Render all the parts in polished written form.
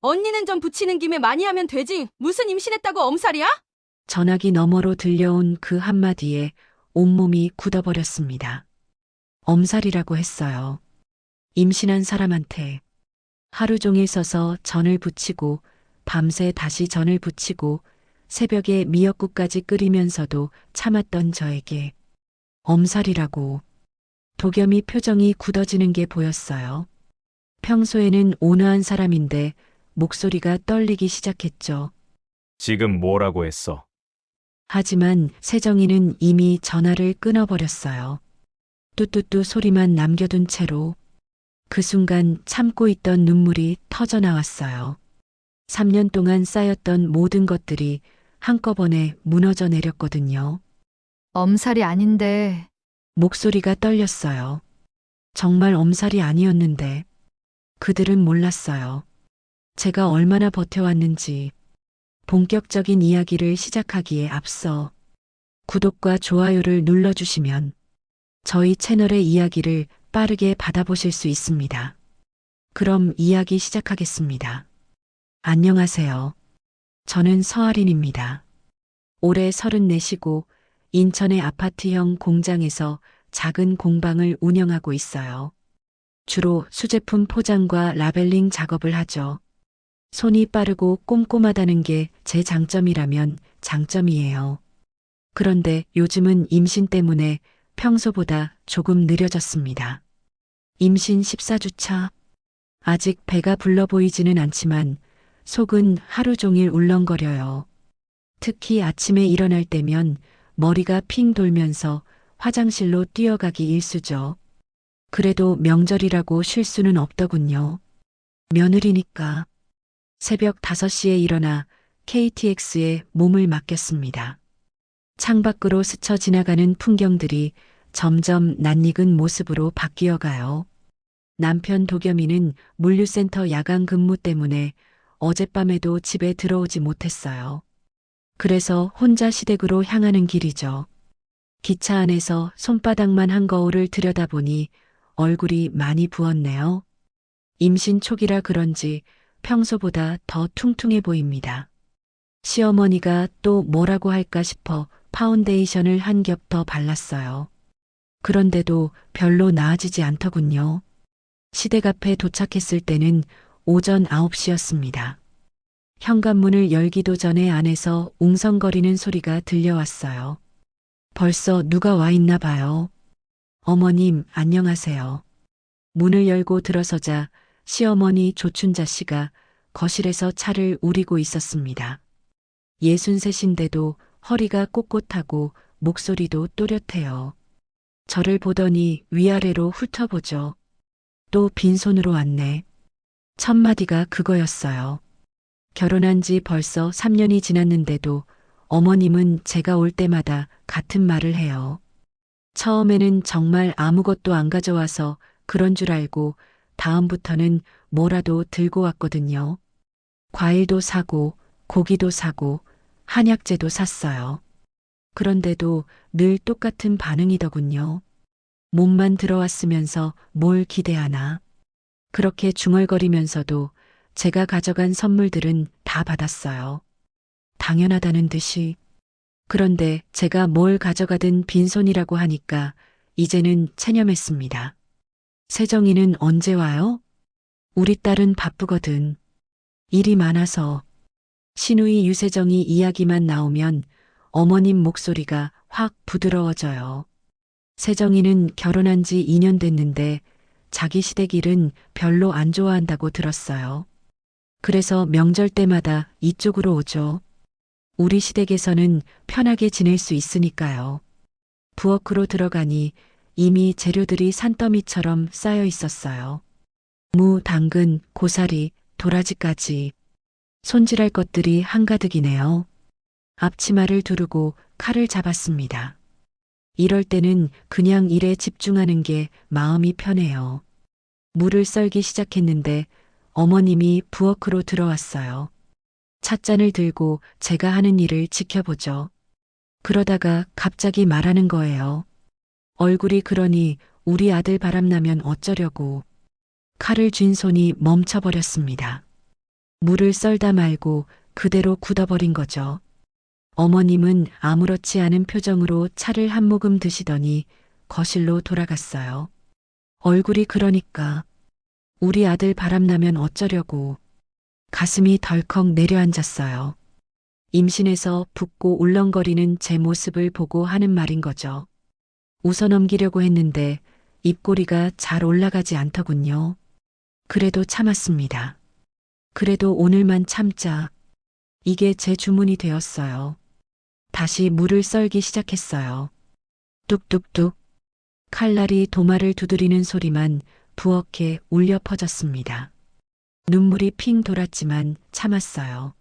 언니는 좀 붙이는 김에 많이 하면 되지. 무슨 임신했다고 엄살이야? 전화기 너머로 들려온 그 한마디에 온몸이 굳어버렸습니다. 엄살이라고 했어요. 임신한 사람한테 하루 종일 서서 전을 부치고 밤새 다시 전을 부치고 새벽에 미역국까지 끓이면서도 참았던 저에게 엄살이라고. 도겸이 표정이 굳어지는 게 보였어요. 평소에는 온화한 사람인데 목소리가 떨리기 시작했죠. 지금 뭐라고 했어? 하지만 세정이는 이미 전화를 끊어버렸어요. 뚜뚜뚜 소리만 남겨둔 채로 그 순간 참고 있던 눈물이 터져 나왔어요. 3년 동안 쌓였던 모든 것들이 한꺼번에 무너져 내렸거든요. 엄살이 아닌데. 목소리가 떨렸어요. 정말 엄살이 아니었는데 그들은 몰랐어요. 제가 얼마나 버텨왔는지. 본격적인 이야기를 시작하기에 앞서 구독과 좋아요를 눌러주시면 저희 채널의 이야기를 빠르게 받아보실 수 있습니다. 그럼 이야기 시작하겠습니다. 안녕하세요. 저는 서아린입니다. 올해 34시고 인천의 아파트형 공장에서 작은 공방을 운영하고 있어요. 주로 수제품 포장과 라벨링 작업을 하죠. 손이 빠르고 꼼꼼하다는 게 제 장점이라면 장점이에요. 그런데 요즘은 임신 때문에 평소보다 조금 느려졌습니다. 임신 14주차. 아직 배가 불러 보이지는 않지만 속은 하루 종일 울렁거려요. 특히 아침에 일어날 때면 머리가 핑 돌면서 화장실로 뛰어가기 일쑤죠. 그래도 명절이라고 쉴 수는 없더군요. 며느리니까. 새벽 5시에 일어나 KTX에 몸을 맡겼습니다. 창밖으로 스쳐 지나가는 풍경들이 점점 낯익은 모습으로 바뀌어 가요. 남편 도겸이는 물류센터 야간 근무 때문에 어젯밤에도 집에 들어오지 못했어요. 그래서 혼자 시댁으로 향하는 길이죠. 기차 안에서 손바닥만 한 거울을 들여다보니 얼굴이 많이 부었네요. 임신 초기라 그런지 평소보다 더 퉁퉁해 보입니다. 시어머니가 또 뭐라고 할까 싶어 파운데이션을 한 겹 더 발랐어요. 그런데도 별로 나아지지 않더군요. 시댁 앞에 도착했을 때는 오전 9시였습니다. 현관문을 열기도 전에 안에서 웅성거리는 소리가 들려왔어요. 벌써 누가 와 있나 봐요. 어머님, 안녕하세요. 문을 열고 들어서자 시어머니 조춘자 씨가 거실에서 차를 우리고 있었습니다. 63인데도 허리가 꼿꼿하고 목소리도 또렷해요. 저를 보더니 위아래로 훑어보죠. 또 빈손으로 왔네. 첫 마디가 그거였어요. 결혼한 지 벌써 3년이 지났는데도 어머님은 제가 올 때마다 같은 말을 해요. 처음에는 정말 아무것도 안 가져와서 그런 줄 알고 다음부터는 뭐라도 들고 왔거든요. 과일도 사고 고기도 사고 한약재도 샀어요. 그런데도 늘 똑같은 반응이더군요. 몸만 들어왔으면서 뭘 기대하나. 그렇게 중얼거리면서도 제가 가져간 선물들은 다 받았어요. 당연하다는 듯이. 그런데 제가 뭘 가져가든 빈손이라고 하니까 이제는 체념했습니다. 세정이는 언제 와요? 우리 딸은 바쁘거든. 일이 많아서. 시누이 유세정이 이야기만 나오면 어머님 목소리가 확 부드러워져요. 세정이는 결혼한 지 2년 됐는데 자기 시댁 일은 별로 안 좋아한다고 들었어요. 그래서 명절 때마다 이쪽으로 오죠. 우리 시댁에서는 편하게 지낼 수 있으니까요. 부엌으로 들어가니 이미 재료들이 산더미처럼 쌓여 있었어요. 무, 당근, 고사리, 도라지까지. 손질할 것들이 한가득이네요. 앞치마를 두르고 칼을 잡았습니다. 이럴 때는 그냥 일에 집중하는 게 마음이 편해요. 물을 썰기 시작했는데 어머님이 부엌으로 들어왔어요. 찻잔을 들고 제가 하는 일을 지켜보죠. 그러다가 갑자기 말하는 거예요. 얼굴이 그러니 우리 아들 바람나면 어쩌려고. 칼을 쥔 손이 멈춰버렸습니다. 물을 썰다 말고 그대로 굳어버린 거죠. 어머님은 아무렇지 않은 표정으로 차를 한 모금 드시더니 거실로 돌아갔어요. 얼굴이 그러니까 우리 아들 바람나면 어쩌려고 가슴이 덜컥 내려앉았어요. 임신해서 붓고 울렁거리는 제 모습을 보고 하는 말인 거죠. 웃어넘기려고 했는데 입꼬리가 잘 올라가지 않더군요. 그래도 참았습니다. 그래도 오늘만 참자. 이게 제 주문이 되었어요. 다시 물을 썰기 시작했어요. 뚝뚝뚝. 칼날이 도마를 두드리는 소리만 부엌에 울려 퍼졌습니다. 눈물이 핑 돌았지만 참았어요.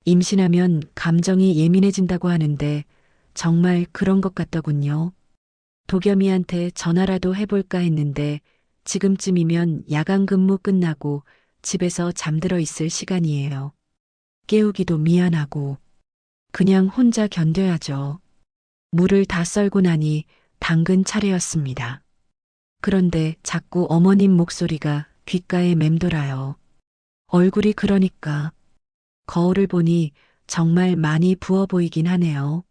임신하면 감정이 예민해진다고 하는데 정말 그런 것 같더군요. 도겸이한테 전화라도 해볼까 했는데 지금쯤이면 야간 근무 끝나고 집에서 잠들어 있을 시간이에요. 깨우기도 미안하고 그냥 혼자 견뎌야죠. 물을 다 썰고 나니 당근 차례였습니다. 그런데 자꾸 어머님 목소리가 귓가에 맴돌아요. 얼굴이 그러니까 거울을 보니 정말 많이 부어 보이긴 하네요.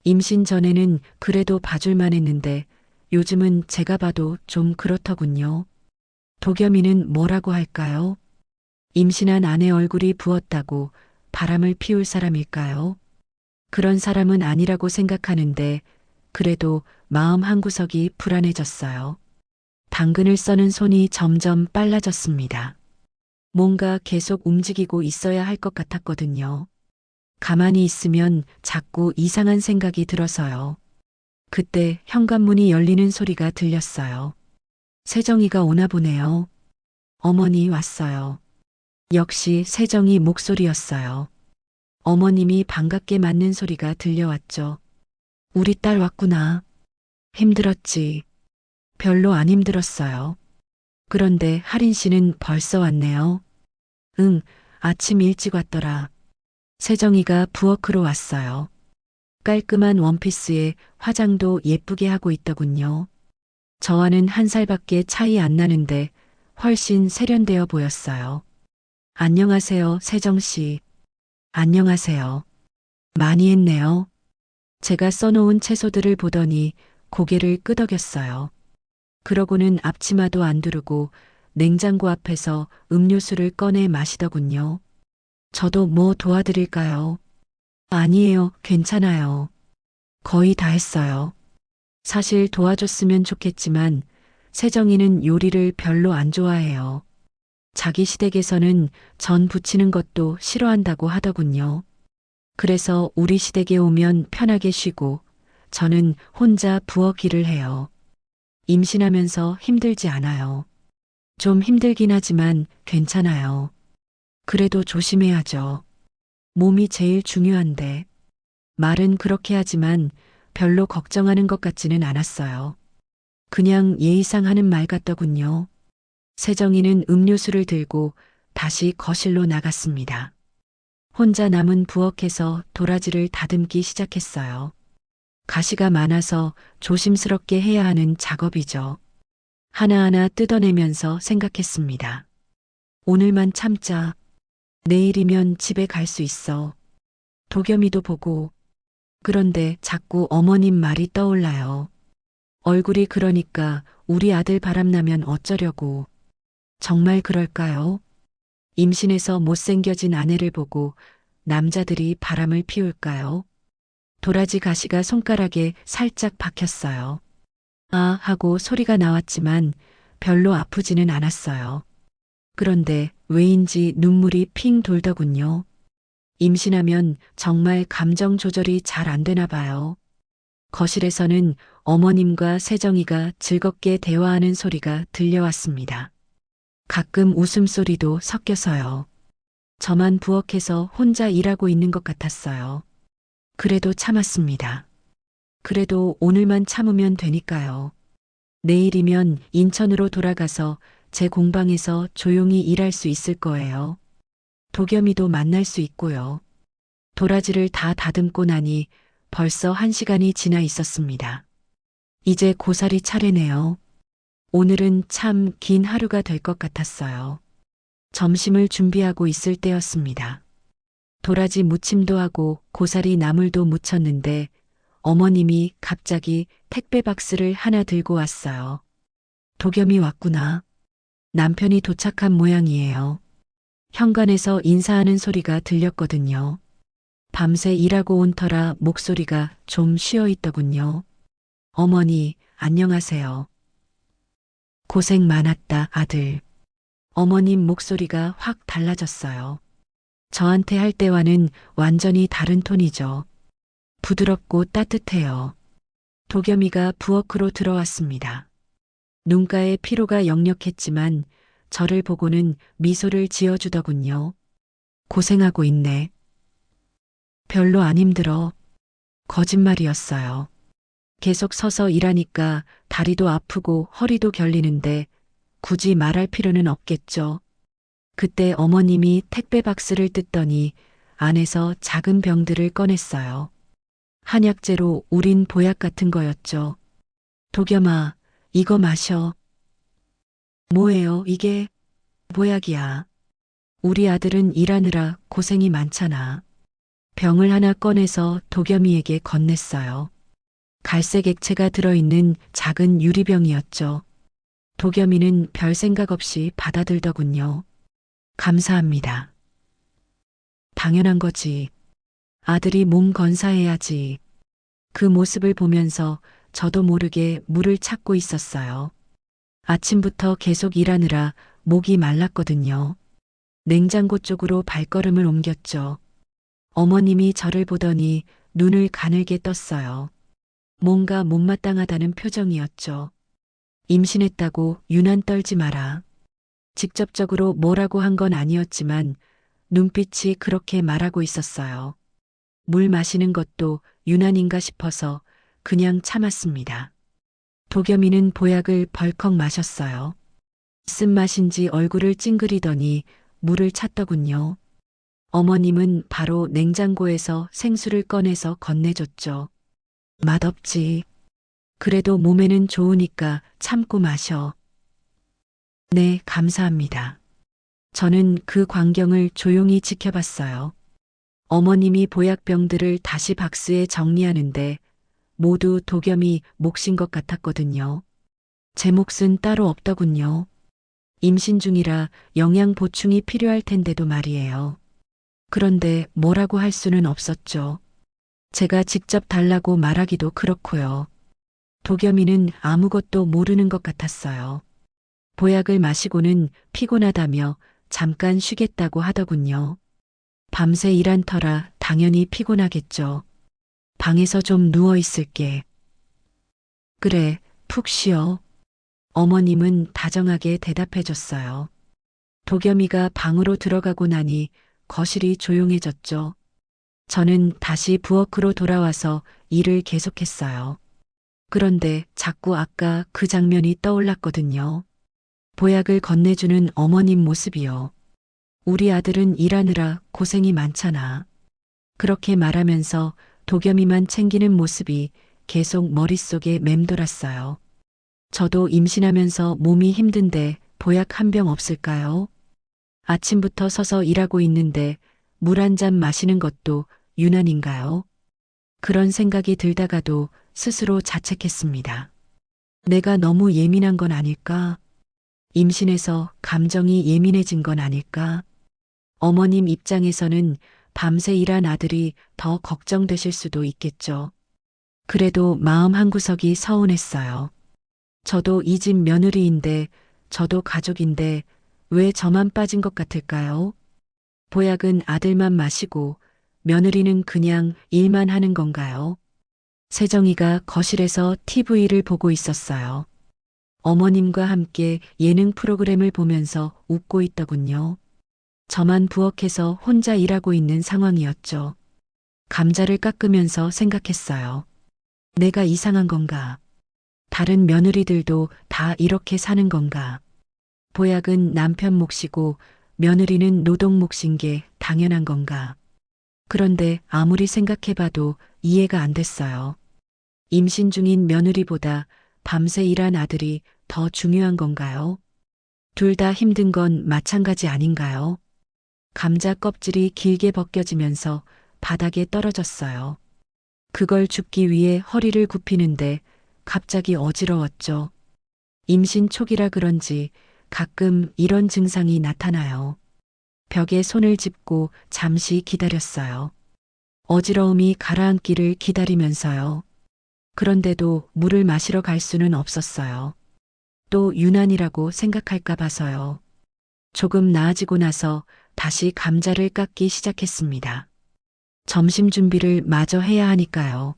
임신 전에는 그래도 봐줄만 했는데 요즘은 제가 봐도 좀 그렇더군요. 도겸이는 뭐라고 할까요? 임신한 아내 얼굴이 부었다고 바람을 피울 사람일까요? 그런 사람은 아니라고 생각하는데 그래도 마음 한구석이 불안해졌어요. 당근을 써는 손이 점점 빨라졌습니다. 뭔가 계속 움직이고 있어야 할 것 같았거든요. 가만히 있으면 자꾸 이상한 생각이 들어서요. 그때 현관문이 열리는 소리가 들렸어요. 세정이가 오나 보네요. 어머니 왔어요. 역시 세정이 목소리였어요. 어머님이 반갑게 맞는 소리가 들려왔죠. 우리 딸 왔구나. 힘들었지. 별로 안 힘들었어요. 그런데 하린 씨는 벌써 왔네요. 응, 아침 일찍 왔더라. 세정이가 부엌으로 왔어요. 깔끔한 원피스에 화장도 예쁘게 하고 있더군요. 저와는 한 살밖에 차이 안 나는데 훨씬 세련되어 보였어요. 안녕하세요, 세정씨. 안녕하세요. 많이 했네요. 제가 써놓은 채소들을 보더니 고개를 끄덕였어요. 그러고는 앞치마도 안 두르고 냉장고 앞에서 음료수를 꺼내 마시더군요. 저도 뭐 도와드릴까요? 아니에요, 괜찮아요. 거의 다 했어요. 사실 도와줬으면 좋겠지만 세정이는 요리를 별로 안 좋아해요. 자기 시댁에서는 전 부치는 것도 싫어한다고 하더군요. 그래서 우리 시댁에 오면 편하게 쉬고 저는 혼자 부엌 일을 해요. 임신하면서 힘들지 않아요. 좀 힘들긴 하지만 괜찮아요. 그래도 조심해야죠. 몸이 제일 중요한데. 말은 그렇게 하지만 별로 걱정하는 것 같지는 않았어요. 그냥 예의상 하는 말 같더군요. 세정이는 음료수를 들고 다시 거실로 나갔습니다. 혼자 남은 부엌에서 도라지를 다듬기 시작했어요. 가시가 많아서 조심스럽게 해야 하는 작업이죠. 하나하나 뜯어내면서 생각했습니다. 오늘만 참자. 내일이면 집에 갈 수 있어. 도겸이도 보고. 그런데 자꾸 어머님 말이 떠올라요. 얼굴이 그러니까 우리 아들 바람나면 어쩌려고. 정말 그럴까요? 임신해서 못생겨진 아내를 보고 남자들이 바람을 피울까요? 도라지 가시가 손가락에 살짝 박혔어요. 아 하고 소리가 나왔지만 별로 아프지는 않았어요. 그런데 왜인지 눈물이 핑 돌더군요. 임신하면 정말 감정 조절이 잘 안 되나 봐요. 거실에서는 어머님과 세정이가 즐겁게 대화하는 소리가 들려왔습니다. 가끔 웃음소리도 섞여서요. 저만 부엌에서 혼자 일하고 있는 것 같았어요. 그래도 참았습니다. 그래도 오늘만 참으면 되니까요. 내일이면 인천으로 돌아가서 제 공방에서 조용히 일할 수 있을 거예요. 도겸이도 만날 수 있고요. 도라지를 다 다듬고 나니 벌써 1시간이 지나 있었습니다. 이제 고사리 차례네요. 오늘은 참 긴 하루가 될 것 같았어요. 점심을 준비하고 있을 때였습니다. 도라지 무침도 하고 고사리 나물도 무쳤는데 어머님이 갑자기 택배 박스를 하나 들고 왔어요. 도겸이 왔구나. 남편이 도착한 모양이에요. 현관에서 인사하는 소리가 들렸거든요. 밤새 일하고 온 터라 목소리가 좀 쉬어 있더군요. 어머니, 안녕하세요. 고생 많았다, 아들. 어머님 목소리가 확 달라졌어요. 저한테 할 때와는 완전히 다른 톤이죠. 부드럽고 따뜻해요. 도겸이가 부엌으로 들어왔습니다. 눈가에 피로가 역력했지만 저를 보고는 미소를 지어주더군요. 고생하고 있네. 별로 안 힘들어. 거짓말이었어요. 계속 서서 일하니까 다리도 아프고 허리도 결리는데 굳이 말할 필요는 없겠죠. 그때 어머님이 택배 박스를 뜯더니 안에서 작은 병들을 꺼냈어요. 한약재로 우린 보약 같은 거였죠. 도겸아, 이거 마셔. 뭐예요, 이게? 보약이야. 우리 아들은 일하느라 고생이 많잖아. 병을 하나 꺼내서 도겸이에게 건넸어요. 갈색 액체가 들어있는 작은 유리병이었죠. 도겸이는 별 생각 없이 받아들더군요. 감사합니다. 당연한 거지. 아들이 몸 건사해야지. 그 모습을 보면서 저도 모르게 물을 찾고 있었어요. 아침부터 계속 일하느라 목이 말랐거든요. 냉장고 쪽으로 발걸음을 옮겼죠. 어머님이 저를 보더니 눈을 가늘게 떴어요. 뭔가 못마땅하다는 표정이었죠. 임신했다고 유난 떨지 마라. 직접적으로 뭐라고 한 건 아니었지만 눈빛이 그렇게 말하고 있었어요. 물 마시는 것도 유난인가 싶어서 그냥 참았습니다. 도겸이는 보약을 벌컥 마셨어요. 쓴맛인지 얼굴을 찡그리더니 물을 찾더군요. 어머님은 바로 냉장고에서 생수를 꺼내서 건네줬죠. 맛없지. 그래도 몸에는 좋으니까 참고 마셔. 네, 감사합니다. 저는 그 광경을 조용히 지켜봤어요. 어머님이 보약병들을 다시 박스에 정리하는데 모두 도겸이 몫인 것 같았거든요. 제 몫은 따로 없더군요. 임신 중이라 영양 보충이 필요할 텐데도 말이에요. 그런데 뭐라고 할 수는 없었죠. 제가 직접 달라고 말하기도 그렇고요. 도겸이는 아무것도 모르는 것 같았어요. 보약을 마시고는 피곤하다며 잠깐 쉬겠다고 하더군요. 밤새 일한 터라 당연히 피곤하겠죠. 방에서 좀 누워 있을게. 그래, 푹 쉬어. 어머님은 다정하게 대답해 줬어요. 도겸이가 방으로 들어가고 나니 거실이 조용해졌죠. 저는 다시 부엌으로 돌아와서 일을 계속했어요. 그런데 자꾸 아까 그 장면이 떠올랐거든요. 보약을 건네주는 어머님 모습이요. 우리 아들은 일하느라 고생이 많잖아. 그렇게 말하면서 도겸이만 챙기는 모습이 계속 머릿속에 맴돌았어요. 저도 임신하면서 몸이 힘든데 보약 한 병 없을까요? 아침부터 서서 일하고 있는데 물 한 잔 마시는 것도 유난인가요? 그런 생각이 들다가도 스스로 자책했습니다. 내가 너무 예민한 건 아닐까? 임신해서 감정이 예민해진 건 아닐까? 어머님 입장에서는 밤새 일한 아들이 더 걱정되실 수도 있겠죠. 그래도 마음 한구석이 서운했어요. 저도 이 집 며느리인데, 저도 가족인데 왜 저만 빠진 것 같을까요? 보약은 아들만 마시고 며느리는 그냥 일만 하는 건가요? 세정이가 거실에서 TV를 보고 있었어요. 어머님과 함께 예능 프로그램을 보면서 웃고 있더군요. 저만 부엌에서 혼자 일하고 있는 상황이었죠. 감자를 깎으면서 생각했어요. 내가 이상한 건가? 다른 며느리들도 다 이렇게 사는 건가? 보약은 남편 몫이고 며느리는 노동 몫인 게 당연한 건가? 그런데 아무리 생각해봐도 이해가 안 됐어요. 임신 중인 며느리보다 밤새 일한 아들이 더 중요한 건가요? 둘 다 힘든 건 마찬가지 아닌가요? 감자 껍질이 길게 벗겨지면서 바닥에 떨어졌어요. 그걸 줍기 위해 허리를 굽히는데 갑자기 어지러웠죠. 임신 초기라 그런지 가끔 이런 증상이 나타나요. 벽에 손을 짚고 잠시 기다렸어요. 어지러움이 가라앉기를 기다리면서요. 그런데도 물을 마시러 갈 수는 없었어요. 또 유난이라고 생각할까 봐서요. 조금 나아지고 나서 다시 감자를 깎기 시작했습니다. 점심 준비를 마저 해야 하니까요.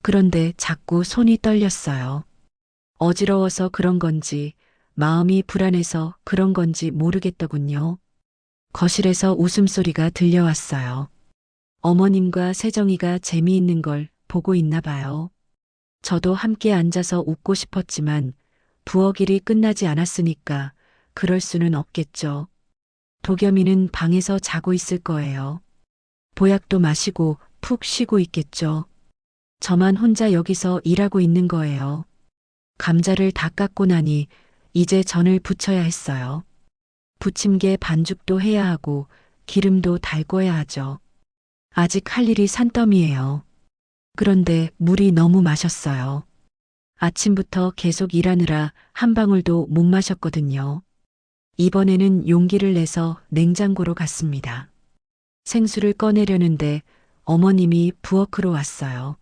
그런데 자꾸 손이 떨렸어요. 어지러워서 그런 건지 마음이 불안해서 그런 건지 모르겠더군요. 거실에서 웃음소리가 들려왔어요. 어머님과 세정이가 재미있는 걸 보고 있나 봐요. 저도 함께 앉아서 웃고 싶었지만 부엌일이 끝나지 않았으니까 그럴 수는 없겠죠. 도겸이는 방에서 자고 있을 거예요. 보약도 마시고 푹 쉬고 있겠죠. 저만 혼자 여기서 일하고 있는 거예요. 감자를 다 깎고 나니 이제 전을 부쳐야 했어요. 부침개 반죽도 해야 하고 기름도 달궈야 하죠. 아직 할 일이 산더미예요. 그런데 물이 너무 마셨어요. 아침부터 계속 일하느라 한 방울도 못 마셨거든요. 이번에는 용기를 내서 냉장고로 갔습니다. 생수를 꺼내려는데 어머님이 부엌으로 왔어요.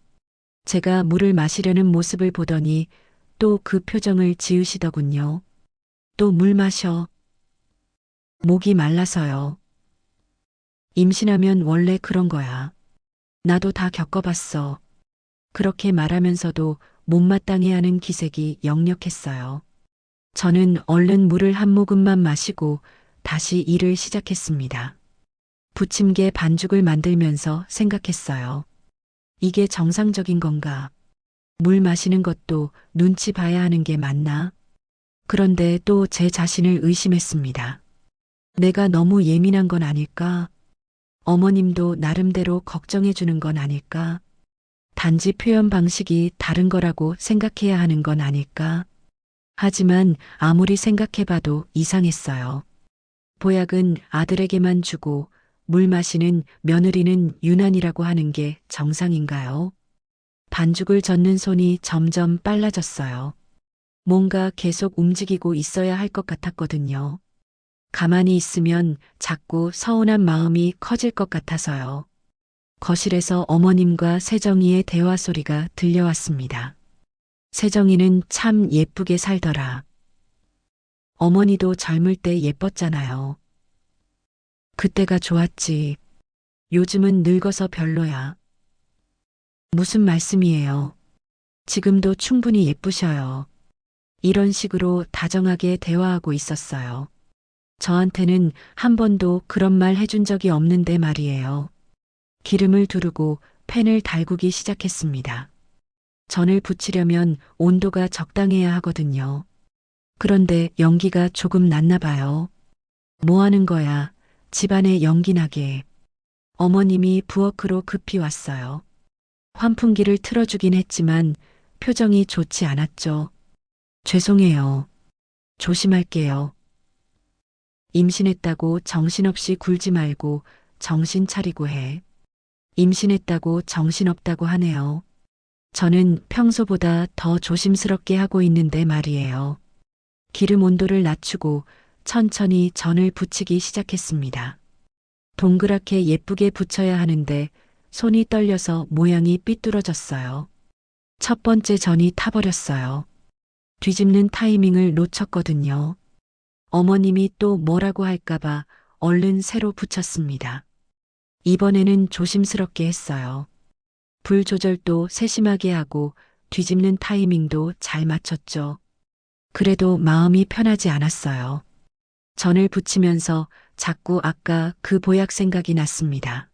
제가 물을 마시려는 모습을 보더니 또 그 표정을 지으시더군요. 또 물 마셔. 목이 말라서요. 임신하면 원래 그런 거야. 나도 다 겪어봤어. 그렇게 말하면서도 못마땅해 하는 기색이 역력했어요. 저는 얼른 물을 한 모금만 마시고 다시 일을 시작했습니다. 부침개 반죽을 만들면서 생각했어요. 이게 정상적인 건가? 물 마시는 것도 눈치 봐야 하는 게 맞나? 그런데 또 제 자신을 의심했습니다. 내가 너무 예민한 건 아닐까? 어머님도 나름대로 걱정해 주는 건 아닐까? 단지 표현 방식이 다른 거라고 생각해야 하는 건 아닐까? 하지만 아무리 생각해봐도 이상했어요. 보약은 아들에게만 주고 물 마시는 며느리는 유난이라고 하는 게 정상인가요? 반죽을 젓는 손이 점점 빨라졌어요. 뭔가 계속 움직이고 있어야 할 것 같았거든요. 가만히 있으면 자꾸 서운한 마음이 커질 것 같아서요. 거실에서 어머님과 세정이의 대화 소리가 들려왔습니다. 세정이는 참 예쁘게 살더라. 어머니도 젊을 때 예뻤잖아요. 그때가 좋았지. 요즘은 늙어서 별로야. 무슨 말씀이에요? 지금도 충분히 예쁘셔요. 이런 식으로 다정하게 대화하고 있었어요. 저한테는 한 번도 그런 말 해준 적이 없는데 말이에요. 기름을 두르고 팬을 달구기 시작했습니다. 전을 부치려면 온도가 적당해야 하거든요. 그런데 연기가 조금 났나 봐요. 뭐 하는 거야? 집안에 연기 나게. 어머님이 부엌으로 급히 왔어요. 환풍기를 틀어주긴 했지만 표정이 좋지 않았죠. 죄송해요. 조심할게요. 임신했다고 정신없이 굴지 말고 정신 차리고 해. 임신했다고 정신없다고 하네요. 저는 평소보다 더 조심스럽게 하고 있는데 말이에요. 기름 온도를 낮추고 천천히 전을 부치기 시작했습니다. 동그랗게 예쁘게 부쳐야 하는데 손이 떨려서 모양이 삐뚤어졌어요. 첫 번째 전이 타버렸어요. 뒤집는 타이밍을 놓쳤거든요. 어머님이 또 뭐라고 할까봐 얼른 새로 붙였습니다. 이번에는 조심스럽게 했어요. 불 조절도 세심하게 하고 뒤집는 타이밍도 잘 맞췄죠. 그래도 마음이 편하지 않았어요. 전을 부치면서 자꾸 아까 그 보약 생각이 났습니다.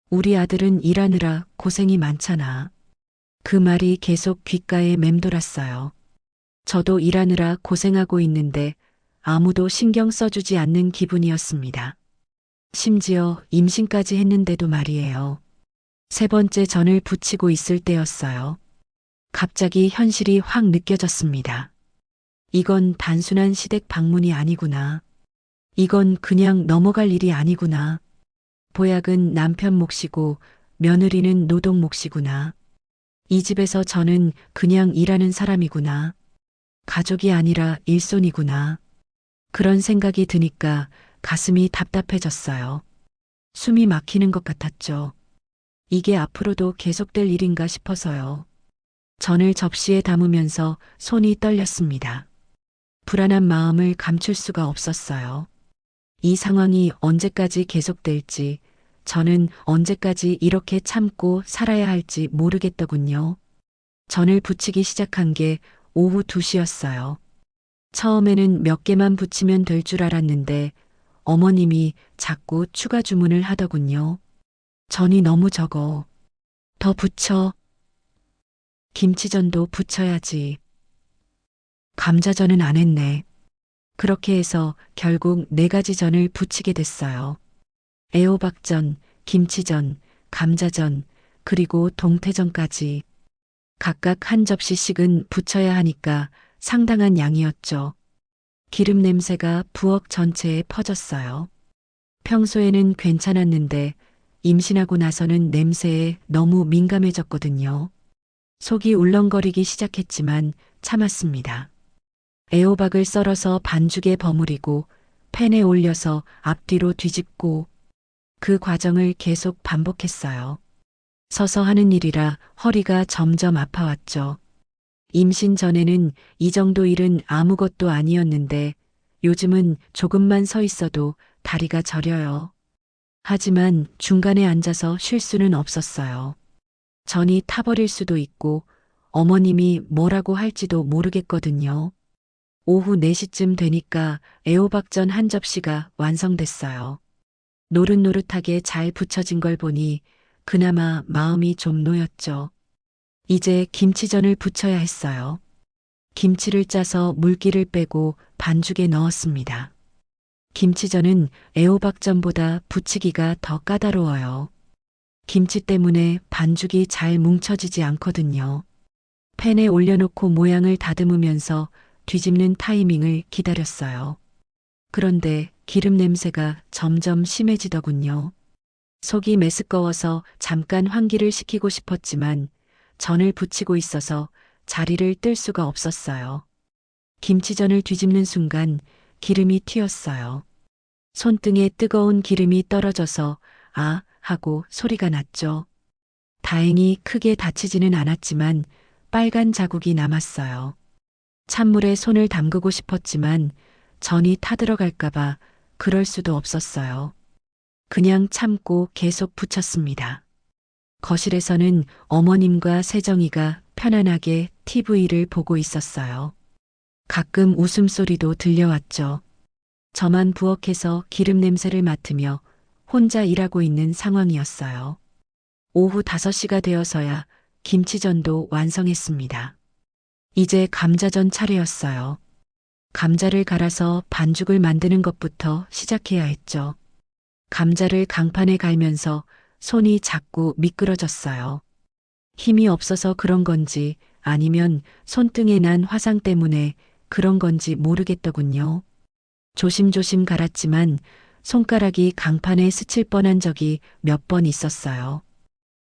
우리 아들은 일하느라 고생이 많잖아. 그 말이 계속 귓가에 맴돌았어요. 저도 일하느라 고생하고 있는데 아무도 신경 써주지 않는 기분이었습니다. 심지어 임신까지 했는데도 말이에요. 세 번째 전을 부치고 있을 때였어요. 갑자기 현실이 확 느껴졌습니다. 이건 단순한 시댁 방문이 아니구나. 이건 그냥 넘어갈 일이 아니구나. 보약은 남편 몫이고 며느리는 노동 몫이구나. 이 집에서 저는 그냥 일하는 사람이구나. 가족이 아니라 일손이구나. 그런 생각이 드니까 가슴이 답답해졌어요. 숨이 막히는 것 같았죠. 이게 앞으로도 계속될 일인가 싶어서요. 전을 접시에 담으면서 손이 떨렸습니다. 불안한 마음을 감출 수가 없었어요. 이 상황이 언제까지 계속될지, 저는 언제까지 이렇게 참고 살아야 할지 모르겠더군요. 전을 부치기 시작한 게 오후 2시였어요. 처음에는 몇 개만 부치면 될 줄 알았는데 어머님이 자꾸 추가 주문을 하더군요. 전이 너무 적어. 더 부쳐. 김치전도 부쳐야지. 감자전은 안 했네. 그렇게 해서 결국 4가지 전을 부치게 됐어요. 애호박전, 김치전, 감자전, 그리고 동태전까지. 각각 한 접시씩은 부쳐야 하니까 상당한 양이었죠. 기름 냄새가 부엌 전체에 퍼졌어요. 평소에는 괜찮았는데 임신하고 나서는 냄새에 너무 민감해졌거든요. 속이 울렁거리기 시작했지만 참았습니다. 애호박을 썰어서 반죽에 버무리고 팬에 올려서 앞뒤로 뒤집고 그 과정을 계속 반복했어요. 서서 하는 일이라 허리가 점점 아파왔죠. 임신 전에는 이 정도 일은 아무것도 아니었는데 요즘은 조금만 서 있어도 다리가 저려요. 하지만 중간에 앉아서 쉴 수는 없었어요. 전이 타버릴 수도 있고 어머님이 뭐라고 할지도 모르겠거든요. 오후 4시쯤 되니까 애호박전 한 접시가 완성됐어요. 노릇노릇하게 잘 부쳐진 걸 보니 그나마 마음이 좀 놓였죠. 이제 김치전을 부쳐야 했어요. 김치를 짜서 물기를 빼고 반죽에 넣었습니다. 김치전은 애호박전보다 부치기가 더 까다로워요. 김치 때문에 반죽이 잘 뭉쳐지지 않거든요. 팬에 올려놓고 모양을 다듬으면서 뒤집는 타이밍을 기다렸어요. 그런데 기름 냄새가 점점 심해지더군요. 속이 메스꺼워서 잠깐 환기를 시키고 싶었지만 전을 부치고 있어서 자리를 뜰 수가 없었어요. 김치전을 뒤집는 순간 기름이 튀었어요. 손등에 뜨거운 기름이 떨어져서 아 하고 소리가 났죠. 다행히 크게 다치지는 않았지만 빨간 자국이 남았어요. 찬물에 손을 담그고 싶었지만 전이 타들어갈까봐 그럴 수도 없었어요. 그냥 참고 계속 부쳤습니다. 거실에서는 어머님과 세정이가 편안하게 TV를 보고 있었어요. 가끔 웃음소리도 들려왔죠. 저만 부엌에서 기름 냄새를 맡으며 혼자 일하고 있는 상황이었어요. 오후 5시가 되어서야 김치전도 완성했습니다. 이제 감자전 차례였어요. 감자를 갈아서 반죽을 만드는 것부터 시작해야 했죠. 감자를 강판에 갈면서 손이 자꾸 미끄러졌어요. 힘이 없어서 그런 건지 아니면 손등에 난 화상 때문에 그런 건지 모르겠더군요. 조심조심 갈았지만 손가락이 강판에 스칠 뻔한 적이 몇 번 있었어요.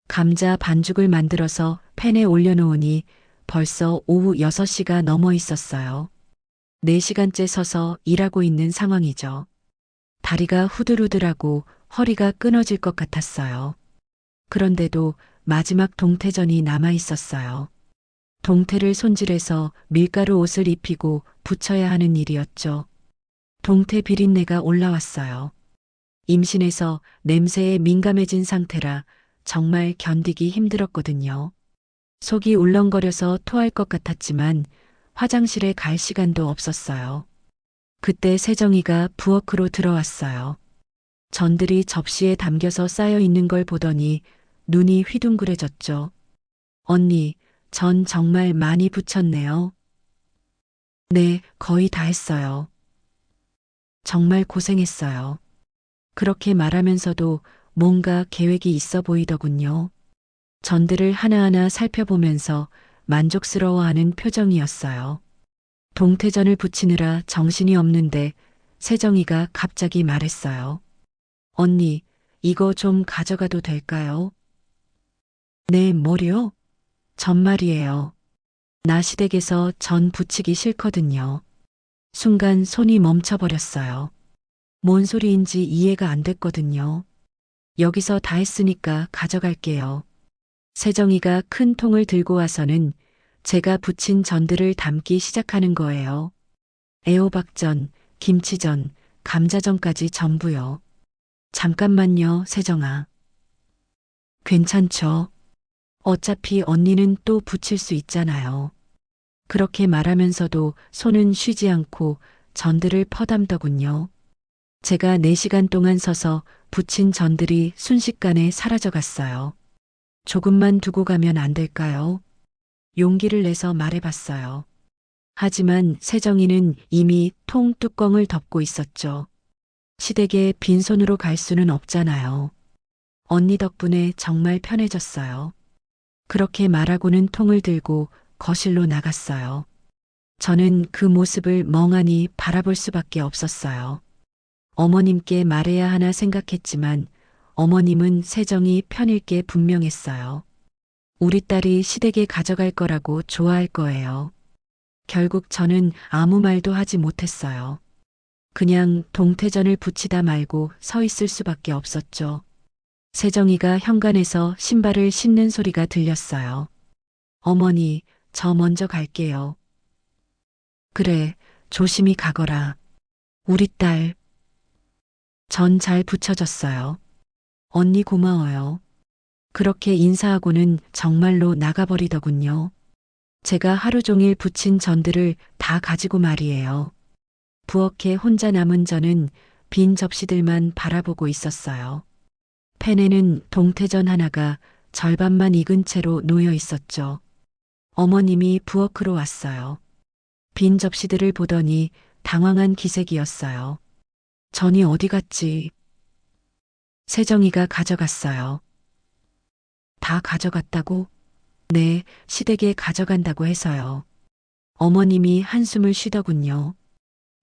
감자 반죽을 만들어서 팬에 올려놓으니 벌써 오후 6시가 넘어 있었어요. 4시간째 서서 일하고 있는 상황이죠. 다리가 후들후들하고 허리가 끊어질 것 같았어요. 그런데도 마지막 동태전이 남아 있었어요. 동태를 손질해서 밀가루 옷을 입히고 붙여야 하는 일이었죠. 동태 비린내가 올라왔어요. 임신해서 냄새에 민감해진 상태라 정말 견디기 힘들었거든요. 속이 울렁거려서 토할 것 같았지만 화장실에 갈 시간도 없었어요. 그때 세정이가 부엌으로 들어왔어요. 전들이 접시에 담겨서 쌓여 있는 걸 보더니 눈이 휘둥그레졌죠. 언니, 전 정말 많이 부쳤네요. 네, 거의 다 했어요. 정말 고생했어요. 그렇게 말하면서도 뭔가 계획이 있어 보이더군요. 전들을 하나하나 살펴보면서 만족스러워하는 표정이었어요. 동태전을 부치느라 정신이 없는데 세정이가 갑자기 말했어요. 언니, 이거 좀 가져가도 될까요? 네, 뭐요? 전말이에요. 나 시댁에서 전 부치기 싫거든요. 순간 손이 멈춰버렸어요. 뭔 소리인지 이해가 안 됐거든요. 여기서 다 했으니까 가져갈게요. 세정이가 큰 통을 들고 와서는 제가 부친 전들을 담기 시작하는 거예요. 애호박전, 김치전, 감자전까지 전부요. 잠깐만요, 세정아. 괜찮죠? 어차피 언니는 또 부칠 수 있잖아요. 그렇게 말하면서도 손은 쉬지 않고 전들을 퍼담더군요. 제가 4시간 동안 서서 부친 전들이 순식간에 사라져 갔어요. 조금만 두고 가면 안 될까요? 용기를 내서 말해봤어요. 하지만 세정이는 이미 통 뚜껑을 덮고 있었죠. 시댁에 빈손으로 갈 수는 없잖아요. 언니 덕분에 정말 편해졌어요. 그렇게 말하고는 통을 들고 거실로 나갔어요. 저는 그 모습을 멍하니 바라볼 수밖에 없었어요. 어머님께 말해야 하나 생각했지만 어머님은 세정이 편일 게 분명했어요. 우리 딸이 시댁에 가져갈 거라고 좋아할 거예요. 결국 저는 아무 말도 하지 못했어요. 그냥 동태전을 부치다 말고 서 있을 수밖에 없었죠. 세정이가 현관에서 신발을 신는 소리가 들렸어요. 어머니, 저 먼저 갈게요. 그래, 조심히 가거라. 우리 딸. 전 잘 붙여졌어요. 언니 고마워요. 그렇게 인사하고는 정말로 나가버리더군요. 제가 하루 종일 부친 전들을 다 가지고 말이에요. 부엌에 혼자 남은 저는 빈 접시들만 바라보고 있었어요. 팬에는 동태전 하나가 절반만 익은 채로 놓여 있었죠. 어머님이 부엌으로 왔어요. 빈 접시들을 보더니 당황한 기색이었어요. 전이 어디 갔지? 세정이가 가져갔어요. 다 가져갔다고? 네, 시댁에 가져간다고 해서요. 어머님이 한숨을 쉬더군요.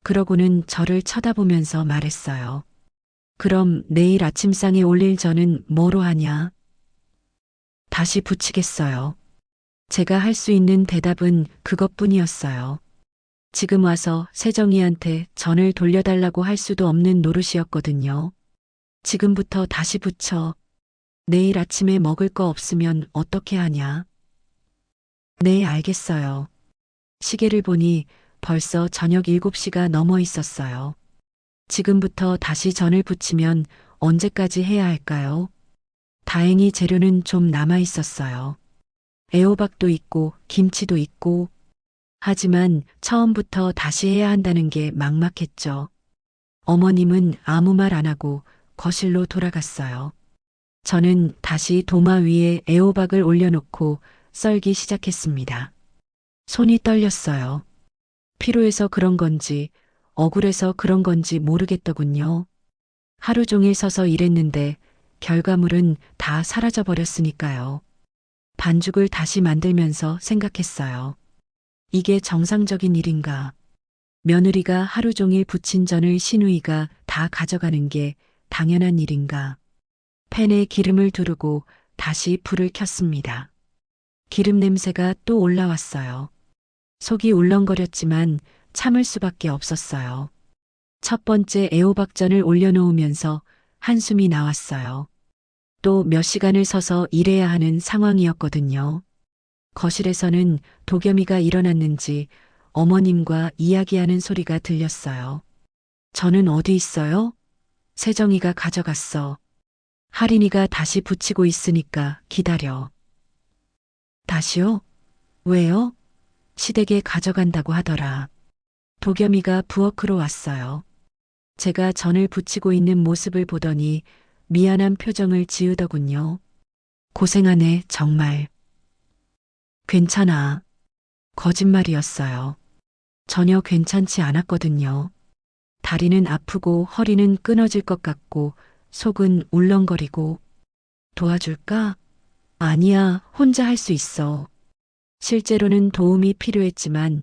그러고는 저를 쳐다보면서 말했어요. 그럼 내일 아침상에 올릴 전은 뭐로 하냐? 다시 부치겠어요. 제가 할 수 있는 대답은 그것뿐이었어요. 지금 와서 세정이한테 전을 돌려달라고 할 수도 없는 노릇이었거든요. 지금부터 다시 부쳐. 내일 아침에 먹을 거 없으면 어떻게 하냐? 네, 알겠어요. 시계를 보니 벌써 저녁 7시가 넘어 있었어요. 지금부터 다시 전을 부치면 언제까지 해야 할까요? 다행히 재료는 좀 남아 있었어요. 애호박도 있고 김치도 있고. 하지만 처음부터 다시 해야 한다는 게 막막했죠. 어머님은 아무 말 안 하고 거실로 돌아갔어요. 저는 다시 도마 위에 애호박을 올려놓고 썰기 시작했습니다. 손이 떨렸어요. 피로해서 그런 건지 억울해서 그런 건지 모르겠더군요. 하루 종일 서서 일했는데 결과물은 다 사라져 버렸으니까요. 반죽을 다시 만들면서 생각했어요. 이게 정상적인 일인가? 며느리가 하루 종일 부친 전을 시누이가 다 가져가는 게 당연한 일인가? 팬에 기름을 두르고 다시 불을 켰습니다. 기름 냄새가 또 올라왔어요. 속이 울렁거렸지만 참을 수밖에 없었어요. 첫 번째 애호박전을 올려놓으면서 한숨이 나왔어요. 또 몇 시간을 서서 일해야 하는 상황이었거든요. 거실에서는 도겸이가 일어났는지 어머님과 이야기하는 소리가 들렸어요. 저는 어디 있어요? 세정이가 가져갔어. 할인이가 다시 붙이고 있으니까 기다려. 다시요? 왜요? 시댁에 가져간다고 하더라. 도겸이가 부엌으로 왔어요. 제가 전을 붙이고 있는 모습을 보더니 미안한 표정을 지으더군요. 고생하네, 정말. 괜찮아. 거짓말이었어요. 전혀 괜찮지 않았거든요. 다리는 아프고 허리는 끊어질 것 같고 속은 울렁거리고. 도와줄까? 아니야, 혼자 할 수 있어. 실제로는 도움이 필요했지만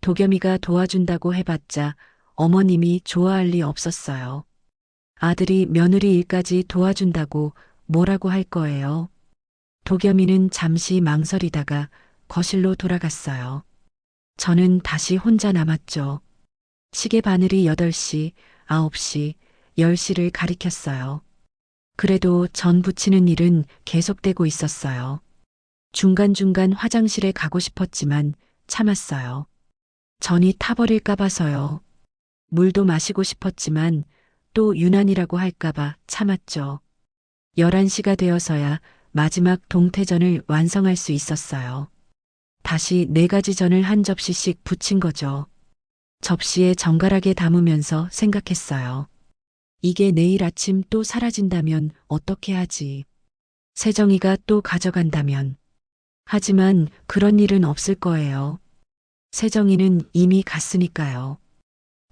도겸이가 도와준다고 해봤자 어머님이 좋아할 리 없었어요. 아들이 며느리 일까지 도와준다고 뭐라고 할 거예요. 도겸이는 잠시 망설이다가 거실로 돌아갔어요. 저는 다시 혼자 남았죠. 시계 바늘이 8시, 9시, 10시를 가리켰어요. 그래도 전 부치는 일은 계속되고 있었어요. 중간중간 화장실에 가고 싶었지만 참았어요. 전이 타버릴까 봐서요. 물도 마시고 싶었지만 또 유난이라고 할까봐 참았죠. 11시가 되어서야 마지막 동태전을 완성할 수 있었어요. 다시 4가지 전을 한 접시씩 부친 거죠. 접시에 정갈하게 담으면서 생각했어요. 이게 내일 아침 또 사라진다면 어떻게 하지? 세정이가 또 가져간다면. 하지만 그런 일은 없을 거예요. 세정이는 이미 갔으니까요.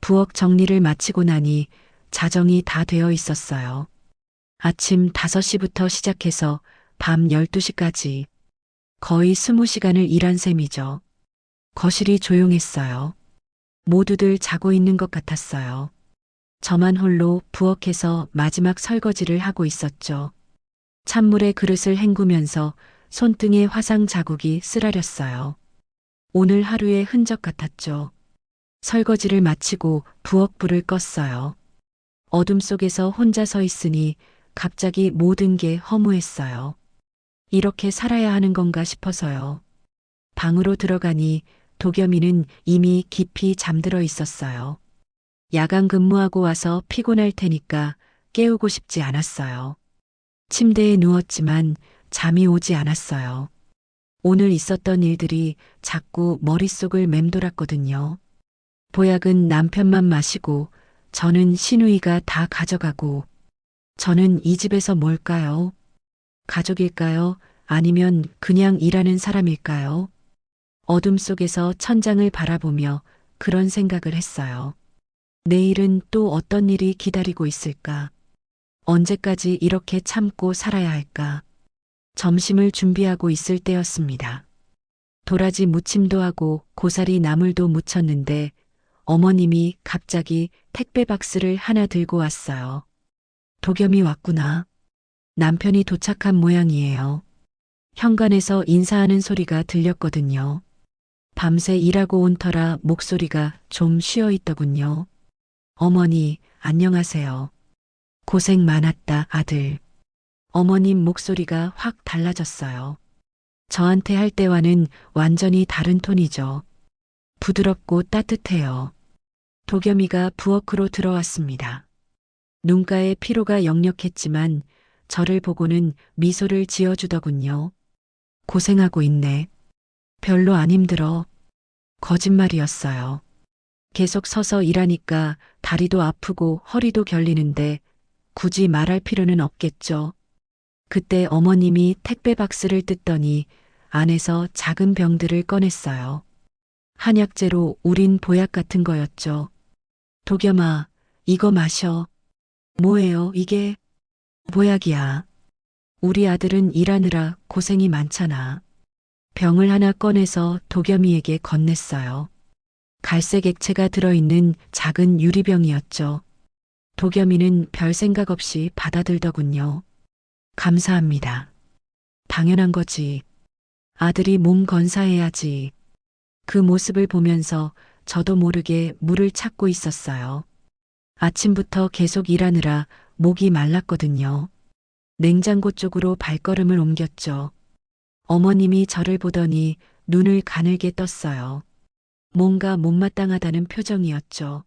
부엌 정리를 마치고 나니 자정이 다 되어 있었어요. 아침 5시부터 시작해서 밤 12시까지 거의 20시간을 일한 셈이죠. 거실이 조용했어요. 모두들 자고 있는 것 같았어요. 저만 홀로 부엌에서 마지막 설거지를 하고 있었죠. 찬물에 그릇을 헹구면서 손등에 화상 자국이 쓰라렸어요. 오늘 하루의 흔적 같았죠. 설거지를 마치고 부엌 불을 껐어요. 어둠 속에서 혼자 서 있으니 갑자기 모든 게 허무했어요. 이렇게 살아야 하는 건가 싶어서요. 방으로 들어가니 도겸이는 이미 깊이 잠들어 있었어요. 야간 근무하고 와서 피곤할 테니까 깨우고 싶지 않았어요. 침대에 누웠지만 잠이 오지 않았어요. 오늘 있었던 일들이 자꾸 머릿속을 맴돌았거든요. 보약은 남편만 마시고 저는 시누이가 다 가져가고 저는 이 집에서 뭘까요? 가족일까요? 아니면 그냥 일하는 사람일까요? 어둠 속에서 천장을 바라보며 그런 생각을 했어요. 내일은 또 어떤 일이 기다리고 있을까? 언제까지 이렇게 참고 살아야 할까? 점심을 준비하고 있을 때였습니다. 도라지 무침도 하고 고사리 나물도 무쳤는데 어머님이 갑자기 택배 박스를 하나 들고 왔어요. 도겸이 왔구나. 남편이 도착한 모양이에요. 현관에서 인사하는 소리가 들렸거든요. 밤새 일하고 온 터라 목소리가 좀 쉬어 있더군요. 어머니, 안녕하세요. 고생 많았다, 아들. 어머님 목소리가 확 달라졌어요. 저한테 할 때와는 완전히 다른 톤이죠. 부드럽고 따뜻해요. 도겸이가 부엌으로 들어왔습니다. 눈가에 피로가 역력했지만 저를 보고는 미소를 지어주더군요. 고생하고 있네. 별로 안 힘들어. 거짓말이었어요. 계속 서서 일하니까 다리도 아프고 허리도 결리는데 굳이 말할 필요는 없겠죠. 그때 어머님이 택배 박스를 뜯더니 안에서 작은 병들을 꺼냈어요. 한약재로 우린 보약 같은 거였죠. 도겸아, 이거 마셔. 뭐예요, 이게? 보약이야. 우리 아들은 일하느라 고생이 많잖아. 병을 하나 꺼내서 도겸이에게 건넸어요. 갈색 액체가 들어있는 작은 유리병이었죠. 도겸이는 별 생각 없이 받아들더군요. 감사합니다. 당연한 거지. 아들이 몸 건사해야지. 그 모습을 보면서 저도 모르게 물을 찾고 있었어요. 아침부터 계속 일하느라 목이 말랐거든요. 냉장고 쪽으로 발걸음을 옮겼죠. 어머님이 저를 보더니 눈을 가늘게 떴어요. 뭔가 못마땅하다는 표정이었죠.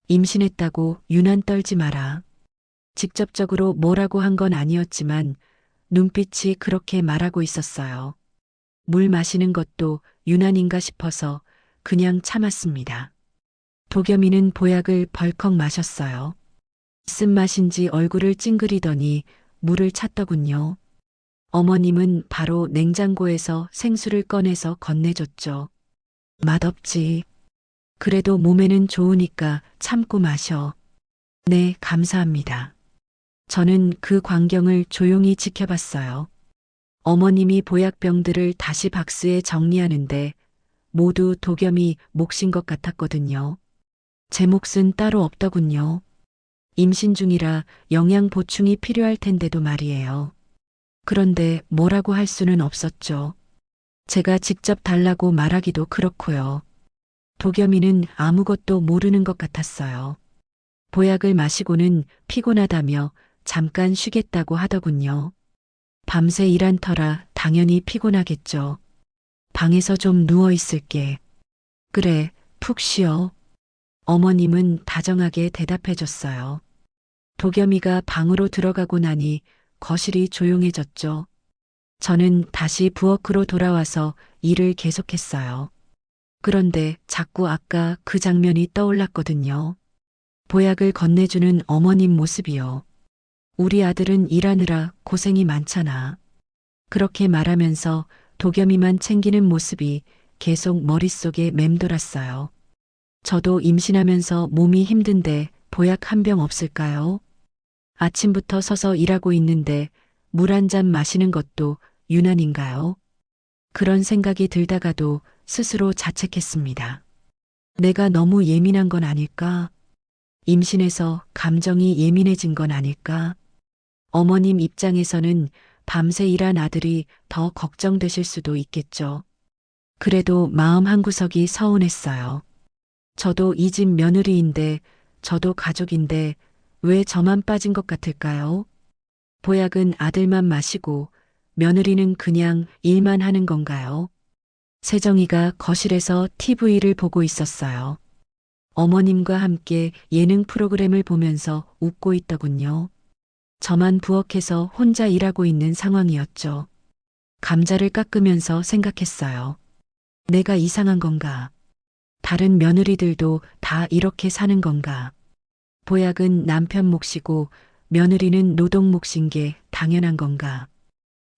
임신했다고 유난 떨지 마라. 직접적으로 뭐라고 한 건 아니었지만 눈빛이 그렇게 말하고 있었어요. 물 마시는 것도 유난인가 싶어서 그냥 참았습니다. 도겸이는 보약을 벌컥 마셨어요. 쓴맛인지 얼굴을 찡그리더니 물을 찾더군요. 어머님은 바로 냉장고에서 생수를 꺼내서 건네줬죠. 맛없지. 그래도 몸에는 좋으니까 참고 마셔. 네, 감사합니다. 저는 그 광경을 조용히 지켜봤어요. 어머님이 보약병들을 다시 박스에 정리하는데 모두 도겸이 몫인 것 같았거든요. 제 몫은 따로 없더군요. 임신 중이라 영양 보충이 필요할 텐데도 말이에요. 그런데 뭐라고 할 수는 없었죠. 제가 직접 달라고 말하기도 그렇고요. 도겸이는 아무것도 모르는 것 같았어요. 보약을 마시고는 피곤하다며 잠깐 쉬겠다고 하더군요. 밤새 일한 터라 당연히 피곤하겠죠. 방에서 좀 누워 있을게. 그래, 푹 쉬어. 어머님은 다정하게 대답해 줬어요. 도겸이가 방으로 들어가고 나니 거실이 조용해졌죠. 저는 다시 부엌으로 돌아와서 일을 계속했어요. 그런데 자꾸 아까 그 장면이 떠올랐거든요. 보약을 건네주는 어머님 모습이요. 우리 아들은 일하느라 고생이 많잖아. 그렇게 말하면서 도겸이만 챙기는 모습이 계속 머릿속에 맴돌았어요. 저도 임신하면서 몸이 힘든데 보약 한 병 없을까요? 아침부터 서서 일하고 있는데 물 한 잔 마시는 것도 유난인가요? 그런 생각이 들다가도 스스로 자책했습니다. 내가 너무 예민한 건 아닐까? 임신해서 감정이 예민해진 건 아닐까? 어머님 입장에서는 밤새 일한 아들이 더 걱정되실 수도 있겠죠. 그래도 마음 한구석이 서운했어요. 저도 이 집 며느리인데, 저도 가족인데 왜 저만 빠진 것 같을까요? 보약은 아들만 마시고 며느리는 그냥 일만 하는 건가요? 세정이가 거실에서 TV를 보고 있었어요. 어머님과 함께 예능 프로그램을 보면서 웃고 있더군요. 저만 부엌에서 혼자 일하고 있는 상황이었죠. 감자를 깎으면서 생각했어요. 내가 이상한 건가? 다른 며느리들도 다 이렇게 사는 건가? 보약은 남편 몫이고 며느리는 노동 몫인 게 당연한 건가?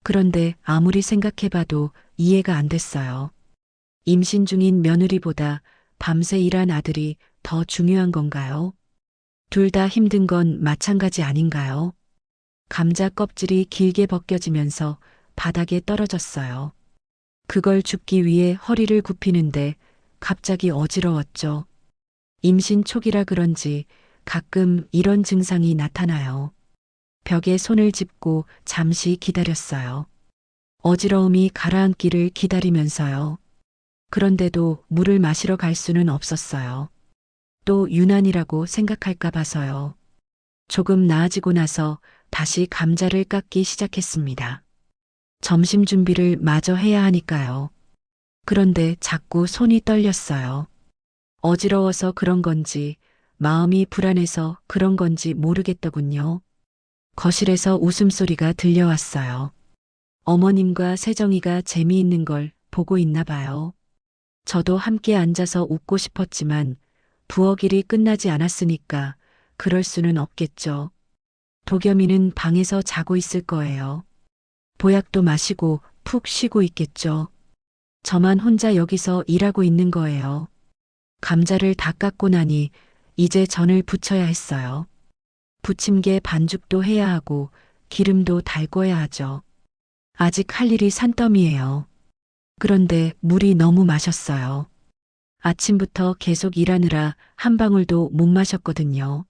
그런데 아무리 생각해봐도 이해가 안 됐어요. 임신 중인 며느리보다 밤새 일한 아들이 더 중요한 건가요? 둘 다 힘든 건 마찬가지 아닌가요? 감자 껍질이 길게 벗겨지면서 바닥에 떨어졌어요. 그걸 줍기 위해 허리를 굽히는데 갑자기 어지러웠죠. 임신 초기라 그런지 가끔 이런 증상이 나타나요. 벽에 손을 짚고 잠시 기다렸어요. 어지러움이 가라앉기를 기다리면서요. 그런데도 물을 마시러 갈 수는 없었어요. 또 유난이라고 생각할까 봐서요. 조금 나아지고 나서 다시 감자를 깎기 시작했습니다. 점심 준비를 마저 해야 하니까요. 그런데 자꾸 손이 떨렸어요. 어지러워서 그런 건지 마음이 불안해서 그런 건지 모르겠더군요. 거실에서 웃음소리가 들려왔어요. 어머님과 세정이가 재미있는 걸 보고 있나 봐요. 저도 함께 앉아서 웃고 싶었지만 부엌 일이 끝나지 않았으니까 그럴 수는 없겠죠. 도겸이는 방에서 자고 있을 거예요. 보약도 마시고 푹 쉬고 있겠죠. 저만 혼자 여기서 일하고 있는 거예요. 감자를 다 깎고 나니 이제 전을 부쳐야 했어요. 부침개 반죽도 해야 하고 기름도 달궈야 하죠. 아직 할 일이 산더미예요. 그런데 물이 너무 마셨어요. 아침부터 계속 일하느라 한 방울도 못 마셨거든요.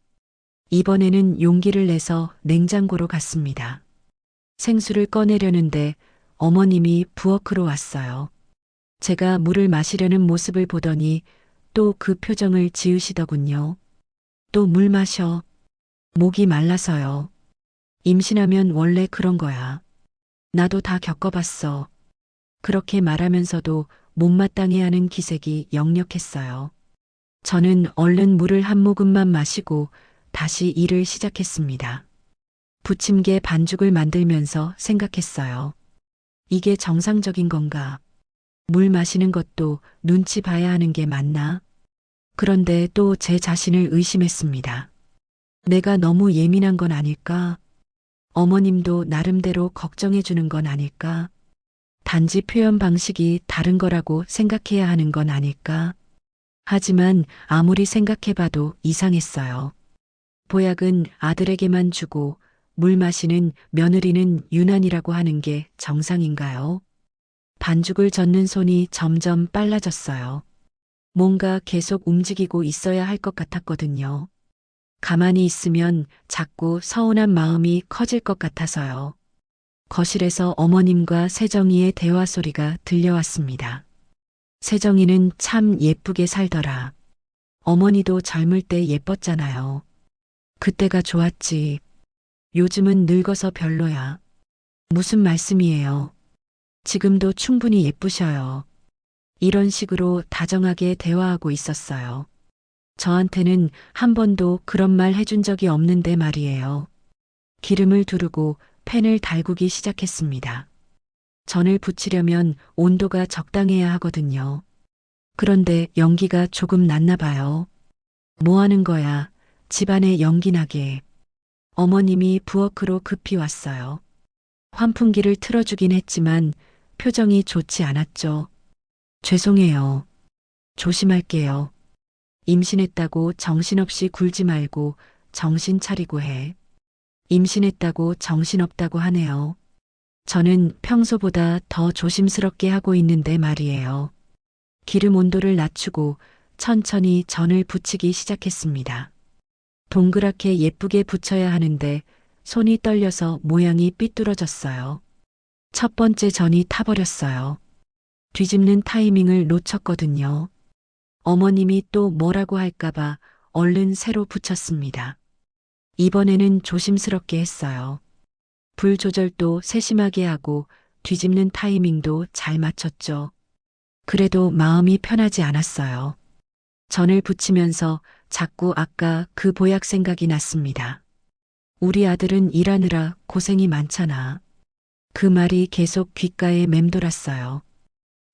이번에는 용기를 내서 냉장고로 갔습니다. 생수를 꺼내려는데 어머님이 부엌으로 왔어요. 제가 물을 마시려는 모습을 보더니 또 그 표정을 지으시더군요. 또 물 마셔. 목이 말라서요. 임신하면 원래 그런 거야. 나도 다 겪어봤어. 그렇게 말하면서도 못마땅해 하는 기색이 역력했어요. 저는 얼른 물을 한 모금만 마시고 다시 일을 시작했습니다. 부침개 반죽을 만들면서 생각했어요. 이게 정상적인 건가? 물 마시는 것도 눈치 봐야 하는 게 맞나? 그런데 또 제 자신을 의심했습니다. 내가 너무 예민한 건 아닐까? 어머님도 나름대로 걱정해 주는 건 아닐까? 단지 표현 방식이 다른 거라고 생각해야 하는 건 아닐까? 하지만 아무리 생각해봐도 이상했어요. 보약은 아들에게만 주고 물 마시는 며느리는 유난이라고 하는 게 정상인가요? 반죽을 젓는 손이 점점 빨라졌어요. 뭔가 계속 움직이고 있어야 할 것 같았거든요. 가만히 있으면 자꾸 서운한 마음이 커질 것 같아서요. 거실에서 어머님과 세정이의 대화 소리가 들려왔습니다. 세정이는 참 예쁘게 살더라. 어머니도 젊을 때 예뻤잖아요. 그때가 좋았지. 요즘은 늙어서 별로야. 무슨 말씀이에요? 지금도 충분히 예쁘셔요. 이런 식으로 다정하게 대화하고 있었어요. 저한테는 한 번도 그런 말 해준 적이 없는데 말이에요. 기름을 두르고 팬을 달구기 시작했습니다. 전을 부치려면 온도가 적당해야 하거든요. 그런데 연기가 조금 났나 봐요. 뭐 하는 거야? 집안에 연기 나게. 어머님이 부엌으로 급히 왔어요. 환풍기를 틀어주긴 했지만 표정이 좋지 않았죠. 죄송해요. 조심할게요. 임신했다고 정신없이 굴지 말고 정신 차리고 해. 임신했다고 정신없다고 하네요. 저는 평소보다 더 조심스럽게 하고 있는데 말이에요. 기름 온도를 낮추고 천천히 전을 부치기 시작했습니다. 동그랗게 예쁘게 부쳐야 하는데 손이 떨려서 모양이 삐뚤어졌어요. 첫 번째 전이 타버렸어요. 뒤집는 타이밍을 놓쳤거든요. 어머님이 또 뭐라고 할까봐 얼른 새로 붙였습니다. 이번에는 조심스럽게 했어요. 불 조절도 세심하게 하고 뒤집는 타이밍도 잘 맞췄죠. 그래도 마음이 편하지 않았어요. 전을 부치면서 자꾸 아까 그 보약 생각이 났습니다. 우리 아들은 일하느라 고생이 많잖아. 그 말이 계속 귓가에 맴돌았어요.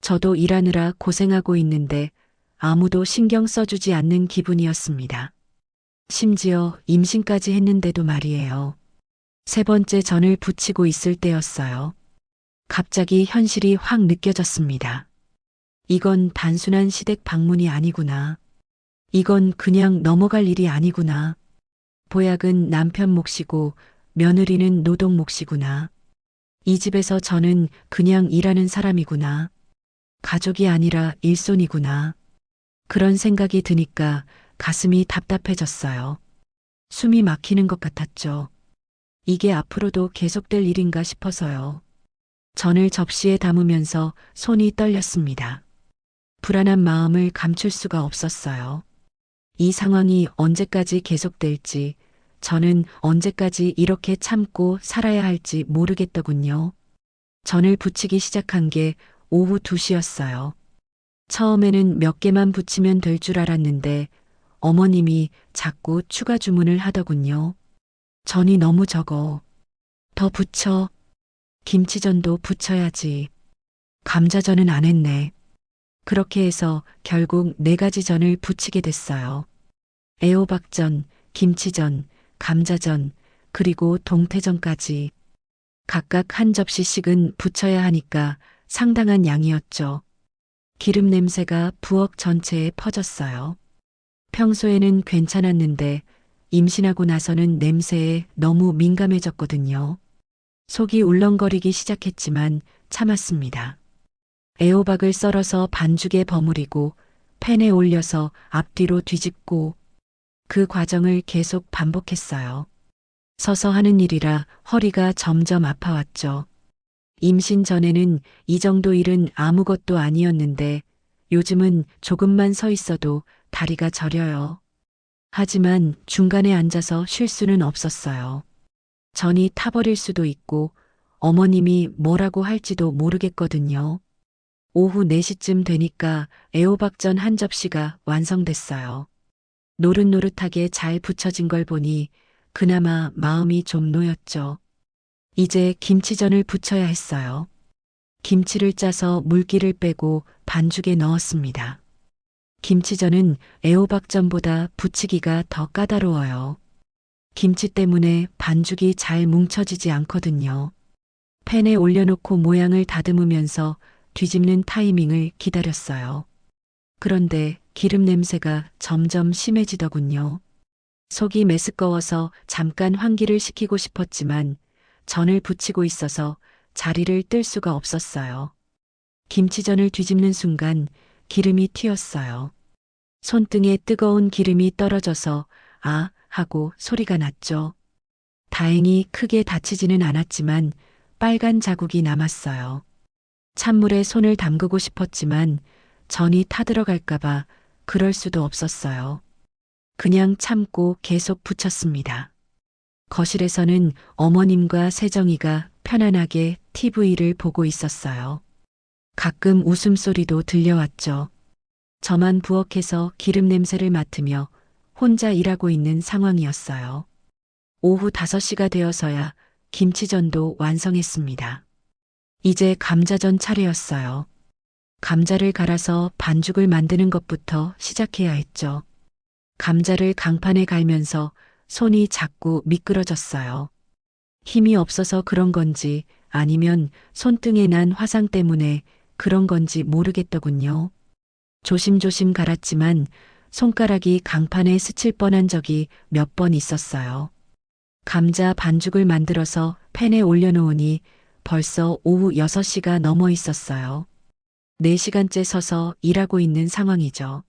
저도 일하느라 고생하고 있는데 아무도 신경 써주지 않는 기분이었습니다. 심지어 임신까지 했는데도 말이에요. 세 번째 전을 부치고 있을 때였어요. 갑자기 현실이 확 느껴졌습니다. 이건 단순한 시댁 방문이 아니구나. 이건 그냥 넘어갈 일이 아니구나. 보약은 남편 몫이고 며느리는 노동 몫이구나. 이 집에서 저는 그냥 일하는 사람이구나. 가족이 아니라 일손이구나. 그런 생각이 드니까 가슴이 답답해졌어요. 숨이 막히는 것 같았죠. 이게 앞으로도 계속될 일인가 싶어서요. 전을 접시에 담으면서 손이 떨렸습니다. 불안한 마음을 감출 수가 없었어요. 이 상황이 언제까지 계속될지, 저는 언제까지 이렇게 참고 살아야 할지 모르겠더군요. 전을 부치기 시작한 게 오후 2시였어요. 처음에는 몇 개만 부치면 될 줄 알았는데 어머님이 자꾸 추가 주문을 하더군요. 전이 너무 적어. 더 부쳐. 김치전도 부쳐야지. 감자전은 안 했네. 그렇게 해서 결국 4가지 전을 부치게 됐어요. 애호박전, 김치전, 감자전, 그리고 동태전까지. 각각 한 접시씩은 부쳐야 하니까 상당한 양이었죠. 기름 냄새가 부엌 전체에 퍼졌어요. 평소에는 괜찮았는데 임신하고 나서는 냄새에 너무 민감해졌거든요. 속이 울렁거리기 시작했지만 참았습니다. 애호박을 썰어서 반죽에 버무리고 팬에 올려서 앞뒤로 뒤집고 그 과정을 계속 반복했어요. 서서 하는 일이라 허리가 점점 아파왔죠. 임신 전에는 이 정도 일은 아무것도 아니었는데 요즘은 조금만 서 있어도 다리가 저려요. 하지만 중간에 앉아서 쉴 수는 없었어요. 전이 타버릴 수도 있고 어머님이 뭐라고 할지도 모르겠거든요. 오후 4시쯤 되니까 애호박전 한 접시가 완성됐어요. 노릇노릇하게 잘 부쳐진 걸 보니 그나마 마음이 좀 놓였죠. 이제 김치전을 부쳐야 했어요. 김치를 짜서 물기를 빼고 반죽에 넣었습니다. 김치전은 애호박전보다 부치기가 더 까다로워요. 김치 때문에 반죽이 잘 뭉쳐지지 않거든요. 팬에 올려놓고 모양을 다듬으면서 뒤집는 타이밍을 기다렸어요. 그런데 기름 냄새가 점점 심해지더군요. 속이 메스꺼워서 잠깐 환기를 시키고 싶었지만 전을 부치고 있어서 자리를 뜰 수가 없었어요. 김치전을 뒤집는 순간 기름이 튀었어요. 손등에 뜨거운 기름이 떨어져서 아 하고 소리가 났죠. 다행히 크게 다치지는 않았지만 빨간 자국이 남았어요. 찬물에 손을 담그고 싶었지만 전이 타들어갈까봐 그럴 수도 없었어요. 그냥 참고 계속 부쳤습니다. 거실에서는 어머님과 세정이가 편안하게 TV를 보고 있었어요. 가끔 웃음소리도 들려왔죠. 저만 부엌에서 기름 냄새를 맡으며 혼자 일하고 있는 상황이었어요. 오후 5시가 되어서야 김치전도 완성했습니다. 이제 감자전 차례였어요. 감자를 갈아서 반죽을 만드는 것부터 시작해야 했죠. 감자를 강판에 갈면서 손이 자꾸 미끄러졌어요. 힘이 없어서 그런 건지 아니면 손등에 난 화상 때문에 그런 건지 모르겠더군요. 조심조심 갈았지만 손가락이 강판에 스칠 뻔한 적이 몇 번 있었어요. 감자 반죽을 만들어서 팬에 올려놓으니 벌써 오후 6시가 넘어 있었어요. 4시간째 서서 일하고 있는 상황이죠.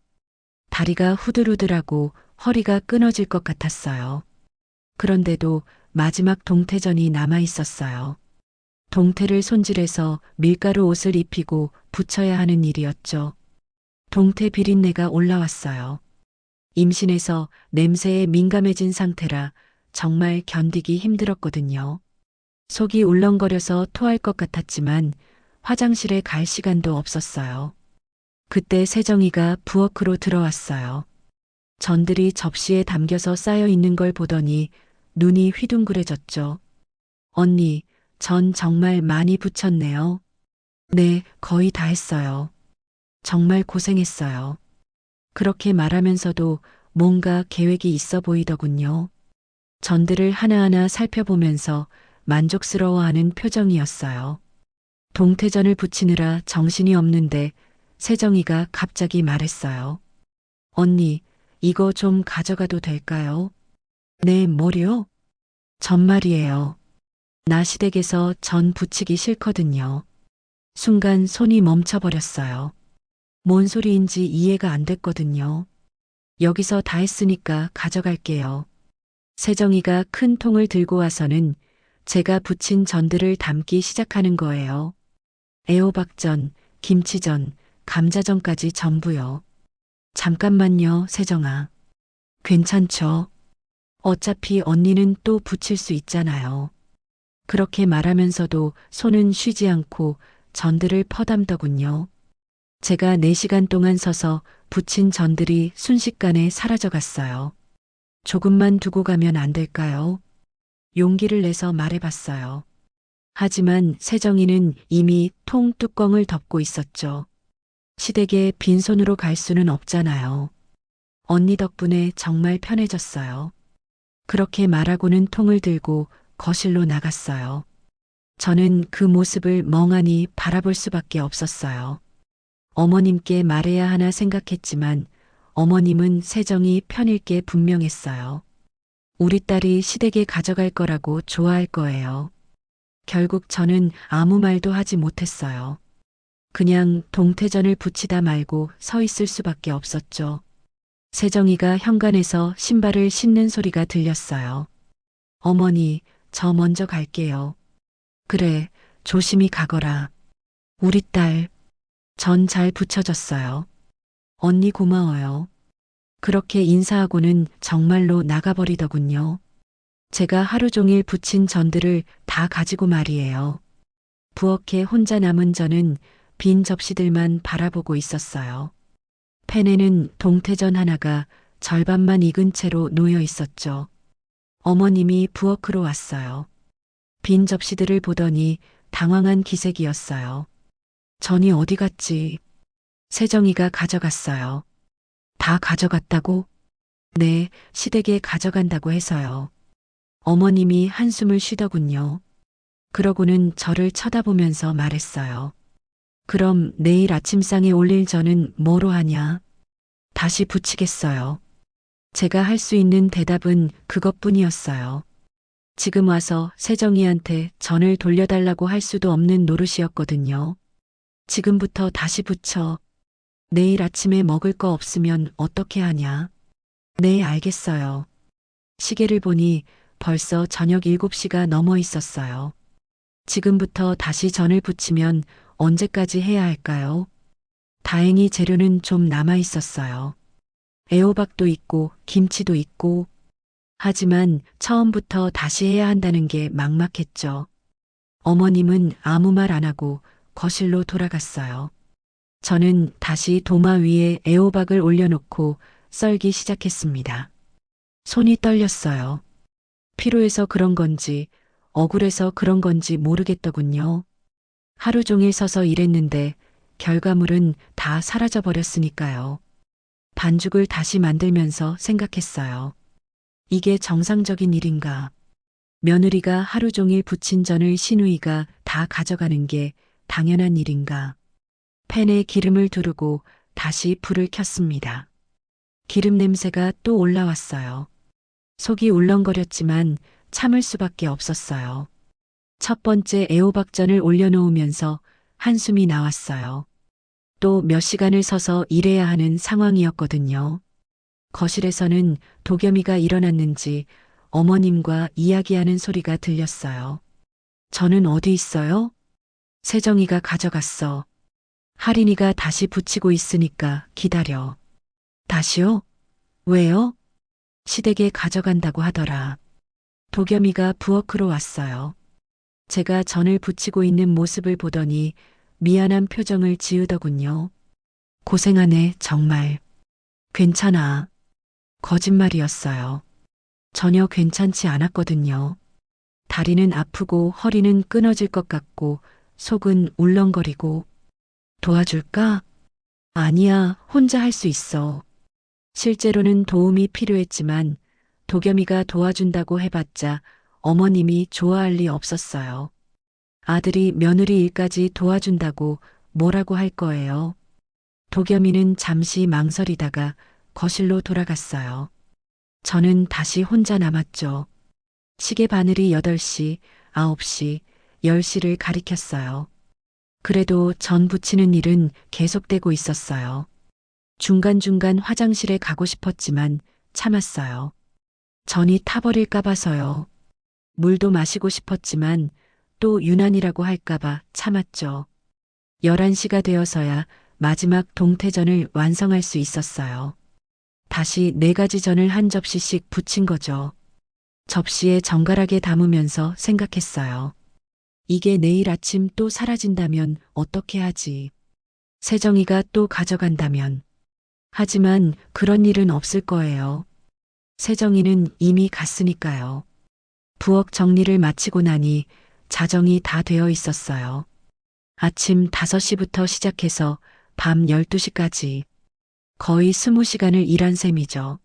다리가 후들후들하고 허리가 끊어질 것 같았어요. 그런데도 마지막 동태전이 남아 있었어요. 동태를 손질해서 밀가루 옷을 입히고 붙여야 하는 일이었죠. 동태 비린내가 올라왔어요. 임신해서 냄새에 민감해진 상태라 정말 견디기 힘들었거든요. 속이 울렁거려서 토할 것 같았지만 화장실에 갈 시간도 없었어요. 그때 세정이가 부엌으로 들어왔어요. 전들이 접시에 담겨서 쌓여 있는 걸 보더니 눈이 휘둥그레졌죠. 언니, 전 정말 많이 부쳤네요. 네, 거의 다 했어요. 정말 고생했어요. 그렇게 말하면서도 뭔가 계획이 있어 보이더군요. 전들을 하나하나 살펴보면서 만족스러워하는 표정이었어요. 동태전을 부치느라 정신이 없는데 세정이가 갑자기 말했어요. 언니, 이거 좀 가져가도 될까요? 네, 뭐요? 전 말이에요. 나 시댁에서 전 부치기 싫거든요. 순간 손이 멈춰버렸어요. 뭔 소리인지 이해가 안 됐거든요. 여기서 다 했으니까 가져갈게요. 세정이가 큰 통을 들고 와서는 제가 부친 전들을 담기 시작하는 거예요. 애호박전, 김치전, 감자전까지 전부요. 잠깐만요, 세정아. 괜찮죠? 어차피 언니는 또 부칠 수 있잖아요. 그렇게 말하면서도 손은 쉬지 않고 전들을 퍼담더군요. 제가 4시간 동안 서서 부친 전들이 순식간에 사라져 갔어요. 조금만 두고 가면 안 될까요? 용기를 내서 말해봤어요. 하지만 세정이는 이미 통 뚜껑을 덮고 있었죠. 시댁에 빈손으로 갈 수는 없잖아요. 언니 덕분에 정말 편해졌어요. 그렇게 말하고는 통을 들고 거실로 나갔어요. 저는 그 모습을 멍하니 바라볼 수밖에 없었어요. 어머님께 말해야 하나 생각했지만 어머님은 세정이 편일 게 분명했어요. 우리 딸이 시댁에 가져갈 거라고 좋아할 거예요. 결국 저는 아무 말도 하지 못했어요. 그냥 동태전을 부치다 말고 서 있을 수밖에 없었죠. 세정이가 현관에서 신발을 신는 소리가 들렸어요. 어머니, 저 먼저 갈게요. 그래, 조심히 가거라. 우리 딸, 전 잘 부쳐졌어요. 언니 고마워요. 그렇게 인사하고는 정말로 나가버리더군요. 제가 하루 종일 부친 전들을 다 가지고 말이에요. 부엌에 혼자 남은 저는 빈 접시들만 바라보고 있었어요. 팬에는 동태전 하나가 절반만 익은 채로 놓여 있었죠. 어머님이 부엌으로 왔어요. 빈 접시들을 보더니 당황한 기색이었어요. 전이 어디 갔지? 세정이가 가져갔어요. 다 가져갔다고? 네, 시댁에 가져간다고 해서요. 어머님이 한숨을 쉬더군요. 그러고는 저를 쳐다보면서 말했어요. 그럼 내일 아침상에 올릴 전은 뭐로 하냐? 다시 부치겠어요. 제가 할 수 있는 대답은 그것뿐이었어요. 지금 와서 세정이한테 전을 돌려달라고 할 수도 없는 노릇이었거든요. 지금부터 다시 붙여. 내일 아침에 먹을 거 없으면 어떻게 하냐? 네, 알겠어요. 시계를 보니 벌써 저녁 7시가 넘어 있었어요. 지금부터 다시 전을 부치면 언제까지 해야 할까요? 다행히 재료는 좀 남아 있었어요. 애호박도 있고 김치도 있고. 하지만 처음부터 다시 해야 한다는 게 막막했죠. 어머님은 아무 말 안 하고 거실로 돌아갔어요. 저는 다시 도마 위에 애호박을 올려놓고 썰기 시작했습니다. 손이 떨렸어요. 피로해서 그런 건지 억울해서 그런 건지 모르겠더군요. 하루 종일 서서 일했는데 결과물은 다 사라져 버렸으니까요. 반죽을 다시 만들면서 생각했어요. 이게 정상적인 일인가? 며느리가 하루 종일 부친 전을 시누이가 다 가져가는 게 당연한 일인가? 팬에 기름을 두르고 다시 불을 켰습니다. 기름 냄새가 또 올라왔어요. 속이 울렁거렸지만 참을 수밖에 없었어요. 첫 번째 애호박전을 올려놓으면서 한숨이 나왔어요. 또 몇 시간을 서서 일해야 하는 상황이었거든요. 거실에서는 도겸이가 일어났는지 어머님과 이야기하는 소리가 들렸어요. 저는 어디 있어요? 세정이가 가져갔어. 할인이가 다시 붙이고 있으니까 기다려. 다시요? 왜요? 시댁에 가져간다고 하더라. 도겸이가 부엌으로 왔어요. 제가 전을 붙이고 있는 모습을 보더니 미안한 표정을 지으더군요. 고생하네, 정말. 괜찮아. 거짓말이었어요. 전혀 괜찮지 않았거든요. 다리는 아프고 허리는 끊어질 것 같고 속은 울렁거리고. 도와줄까? 아니야, 혼자 할 수 있어. 실제로는 도움이 필요했지만 도겸이가 도와준다고 해봤자 어머님이 좋아할 리 없었어요. 아들이 며느리 일까지 도와준다고 뭐라고 할 거예요. 도겸이는 잠시 망설이다가 거실로 돌아갔어요. 저는 다시 혼자 남았죠. 시계 바늘이 8시, 9시, 10시를 가리켰어요. 그래도 전 부치는 일은 계속되고 있었어요. 중간중간 화장실에 가고 싶었지만 참았어요. 전이 타버릴까 봐서요. 물도 마시고 싶었지만 또 유난이라고 할까봐 참았죠. 11시가 되어서야 마지막 동태전을 완성할 수 있었어요. 다시 4가지 전을 한 접시씩 부친 거죠. 접시에 정갈하게 담으면서 생각했어요. 이게 내일 아침 또 사라진다면 어떻게 하지? 세정이가 또 가져간다면. 하지만 그런 일은 없을 거예요. 세정이는 이미 갔으니까요. 부엌 정리를 마치고 나니 자정이 다 되어 있었어요. 아침 5시부터 시작해서 밤 12시까지 거의 20시간을 일한 셈이죠.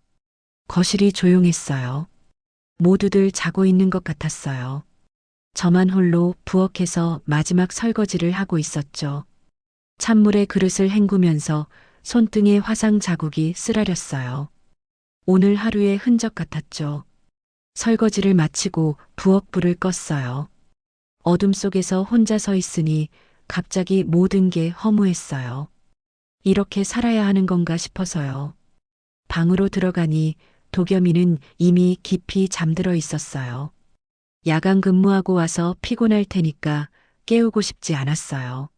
거실이 조용했어요. 모두들 자고 있는 것 같았어요. 저만 홀로 부엌에서 마지막 설거지를 하고 있었죠. 찬물에 그릇을 헹구면서 손등에 화상 자국이 쓰라렸어요. 오늘 하루의 흔적 같았죠. 설거지를 마치고 부엌 불을 껐어요. 어둠 속에서 혼자 서 있으니 갑자기 모든 게 허무했어요. 이렇게 살아야 하는 건가 싶어서요. 방으로 들어가니 도겸이는 이미 깊이 잠들어 있었어요. 야간 근무하고 와서 피곤할 테니까 깨우고 싶지 않았어요.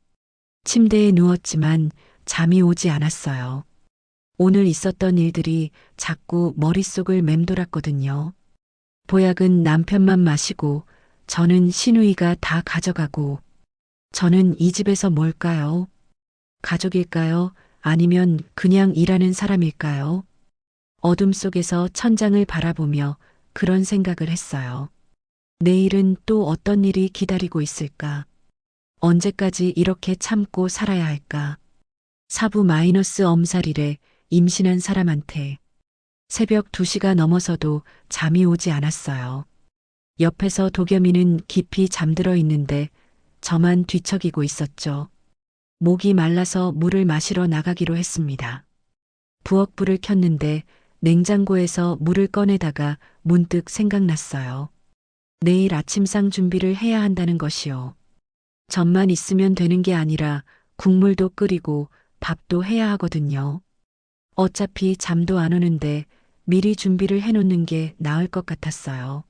침대에 누웠지만 잠이 오지 않았어요. 오늘 있었던 일들이 자꾸 머릿속을 맴돌았거든요. 보약은 남편만 마시고 저는 시누이가 다 가져가고 저는 이 집에서 뭘까요? 가족일까요? 아니면 그냥 일하는 사람일까요? 어둠 속에서 천장을 바라보며 그런 생각을 했어요. 내일은 또 어떤 일이 기다리고 있을까? 언제까지 이렇게 참고 살아야 할까? 사부 마이너스 엄살일에 임신한 사람한테 새벽 2시가 넘어서도 잠이 오지 않았어요. 옆에서 도겸이는 깊이 잠들어 있는데 저만 뒤척이고 있었죠. 목이 말라서 물을 마시러 나가기로 했습니다. 부엌 불을 켰는데 냉장고에서 물을 꺼내다가 문득 생각났어요. 내일 아침상 준비를 해야 한다는 것이요. 전만 있으면 되는 게 아니라 국물도 끓이고 밥도 해야 하거든요. 어차피 잠도 안 오는데 미리 준비를 해놓는 게 나을 것 같았어요.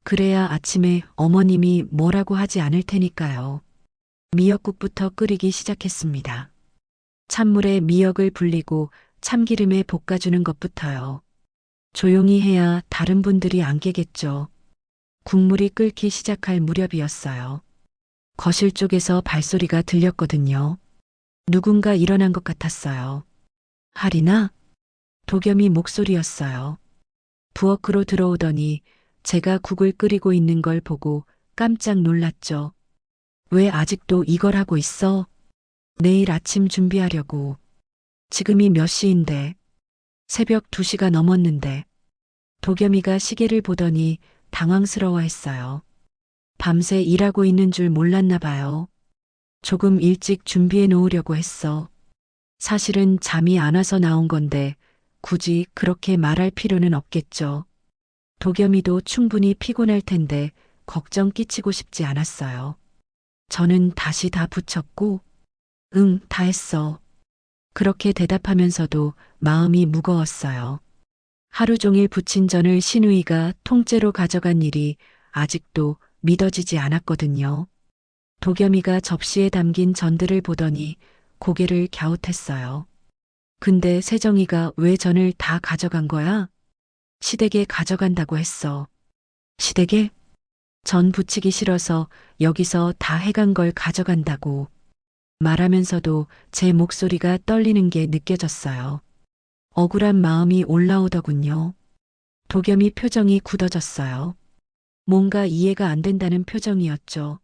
그래야 아침에 어머님이 뭐라고 하지 않을 테니까요. 미역국부터 끓이기 시작했습니다. 찬물에 미역을 불리고 참기름에 볶아주는 것부터요. 조용히 해야 다른 분들이 안 깨겠죠. 국물이 끓기 시작할 무렵이었어요. 거실 쪽에서 발소리가 들렸거든요. 누군가 일어난 것 같았어요. 하리나? 도겸이 목소리였어요. 부엌으로 들어오더니 제가 국을 끓이고 있는 걸 보고 깜짝 놀랐죠. 왜 아직도 이걸 하고 있어? 내일 아침 준비하려고. 지금이 몇 시인데? 새벽 2시가 넘었는데. 도겸이가 시계를 보더니 당황스러워했어요. 밤새 일하고 있는 줄 몰랐나 봐요. 조금 일찍 준비해 놓으려고 했어. 사실은 잠이 안 와서 나온 건데 굳이 그렇게 말할 필요는 없겠죠. 도겸이도 충분히 피곤할 텐데 걱정 끼치고 싶지 않았어요. 저는 다시 다 붙였고, 응, 다 했어. 그렇게 대답하면서도 마음이 무거웠어요. 하루 종일 부친 전을 신우이가 통째로 가져간 일이 아직도 믿어지지 않았거든요. 도겸이가 접시에 담긴 전들을 보더니 고개를 갸웃했어요. 근데 세정이가 왜 전을 다 가져간 거야? 시댁에 가져간다고 했어. 시댁에? 전 부치기 싫어서 여기서 다 해간 걸 가져간다고. 말하면서도 제 목소리가 떨리는 게 느껴졌어요. 억울한 마음이 올라오더군요. 도겸이 표정이 굳어졌어요. 뭔가 이해가 안 된다는 표정이었죠.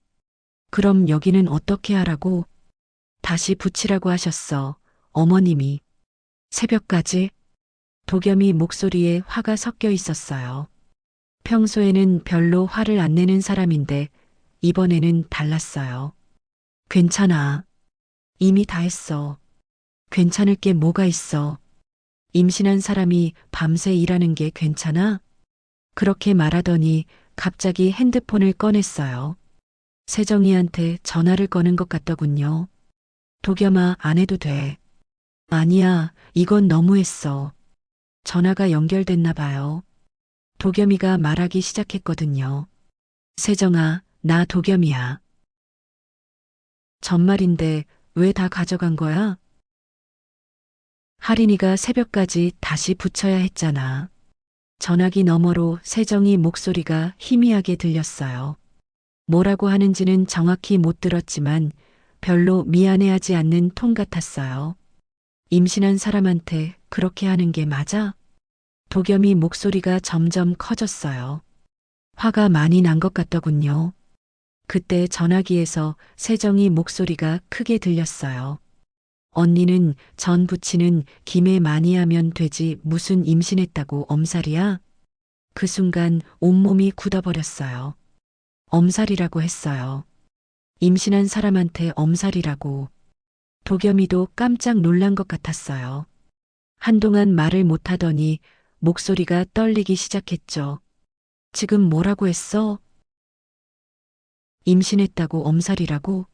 그럼 여기는 어떻게 하라고? 다시 붙이라고 하셨어. 어머님이. 새벽까지? 도겸이 목소리에 화가 섞여 있었어요. 평소에는 별로 화를 안 내는 사람인데 이번에는 달랐어요. 괜찮아. 이미 다 했어. 괜찮을 게 뭐가 있어. 임신한 사람이 밤새 일하는 게 괜찮아? 그렇게 말하더니 갑자기 핸드폰을 꺼냈어요. 세정이한테 전화를 거는 것 같더군요. 도겸아, 안 해도 돼. 아니야, 이건 너무했어. 전화가 연결됐나 봐요. 도겸이가 말하기 시작했거든요. 세정아, 나 도겸이야. 전말인데 왜 다 가져간 거야? 하린이가 새벽까지 다시 붙여야 했잖아. 전화기 너머로 세정이 목소리가 희미하게 들렸어요. 뭐라고 하는지는 정확히 못 들었지만 별로 미안해하지 않는 톤 같았어요. 임신한 사람한테 그렇게 하는 게 맞아? 도겸이 목소리가 점점 커졌어요. 화가 많이 난 것 같더군요. 그때 전화기에서 세정이 목소리가 크게 들렸어요. 언니는 전 부치는 김에 많이 하면 되지 무슨 임신했다고 엄살이야? 그 순간 온몸이 굳어버렸어요. 엄살이라고 했어요. 임신한 사람한테 엄살이라고. 도겸이도 깜짝 놀란 것 같았어요. 한동안 말을 못하더니 목소리가 떨리기 시작했죠. 지금 뭐라고 했어? 임신했다고 엄살이라고?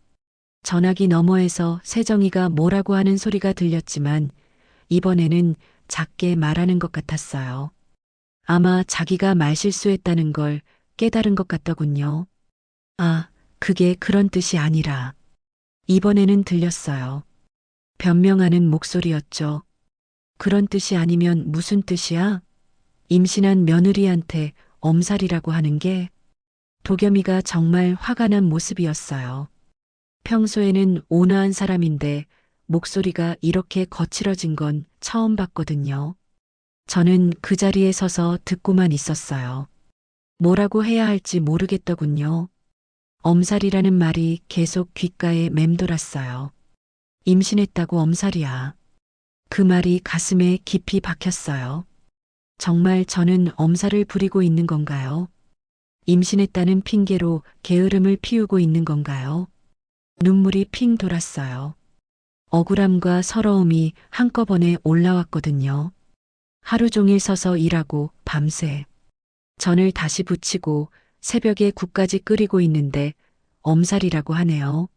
전화기 너머에서 세정이가 뭐라고 하는 소리가 들렸지만 이번에는 작게 말하는 것 같았어요. 아마 자기가 말실수했다는 걸 깨달은 것 같더군요. 아, 그게 그런 뜻이 아니라. 이번에는 들렸어요. 변명하는 목소리였죠. 그런 뜻이 아니면 무슨 뜻이야? 임신한 며느리한테 엄살이라고 하는 게 도겸이가 정말 화가 난 모습이었어요. 평소에는 온화한 사람인데 목소리가 이렇게 거칠어진 건 처음 봤거든요. 저는 그 자리에 서서 듣고만 있었어요. 뭐라고 해야 할지 모르겠더군요. 엄살이라는 말이 계속 귓가에 맴돌았어요. 임신했다고 엄살이야. 그 말이 가슴에 깊이 박혔어요. 정말 저는 엄살을 부리고 있는 건가요? 임신했다는 핑계로 게으름을 피우고 있는 건가요? 눈물이 핑 돌았어요. 억울함과 서러움이 한꺼번에 올라왔거든요. 하루 종일 서서 일하고 밤새 전을 다시 부치고 새벽에 국까지 끓이고 있는데 엄살이라고 하네요.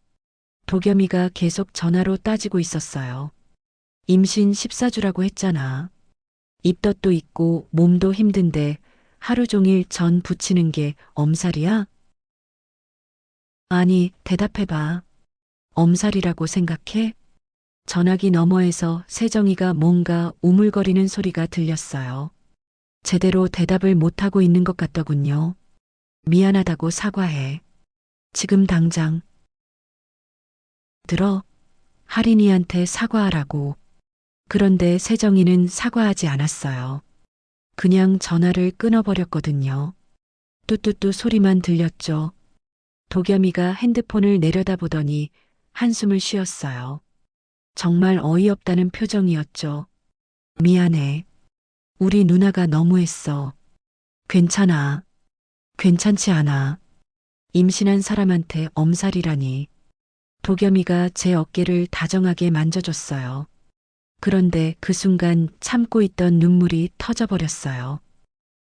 도겸이가 계속 전화로 따지고 있었어요. 임신 14주라고 했잖아. 입덧도 있고 몸도 힘든데 하루 종일 전 부치는 게 엄살이야? 아니, 대답해봐. 엄살이라고 생각해? 전화기 너머에서 세정이가 뭔가 우물거리는 소리가 들렸어요. 제대로 대답을 못하고 있는 것 같더군요. 미안하다고 사과해. 지금 당장. 들어. 할인이한테 사과하라고. 그런데 세정이는 사과하지 않았어요. 그냥 전화를 끊어버렸거든요. 뚜뚜뚜 소리만 들렸죠. 도겸이가 핸드폰을 내려다보더니 한숨을 쉬었어요. 정말 어이없다는 표정이었죠. 미안해. 우리 누나가 너무했어. 괜찮아. 괜찮지 않아. 임신한 사람한테 엄살이라니. 도겸이가 제 어깨를 다정하게 만져줬어요. 그런데 그 순간 참고 있던 눈물이 터져버렸어요.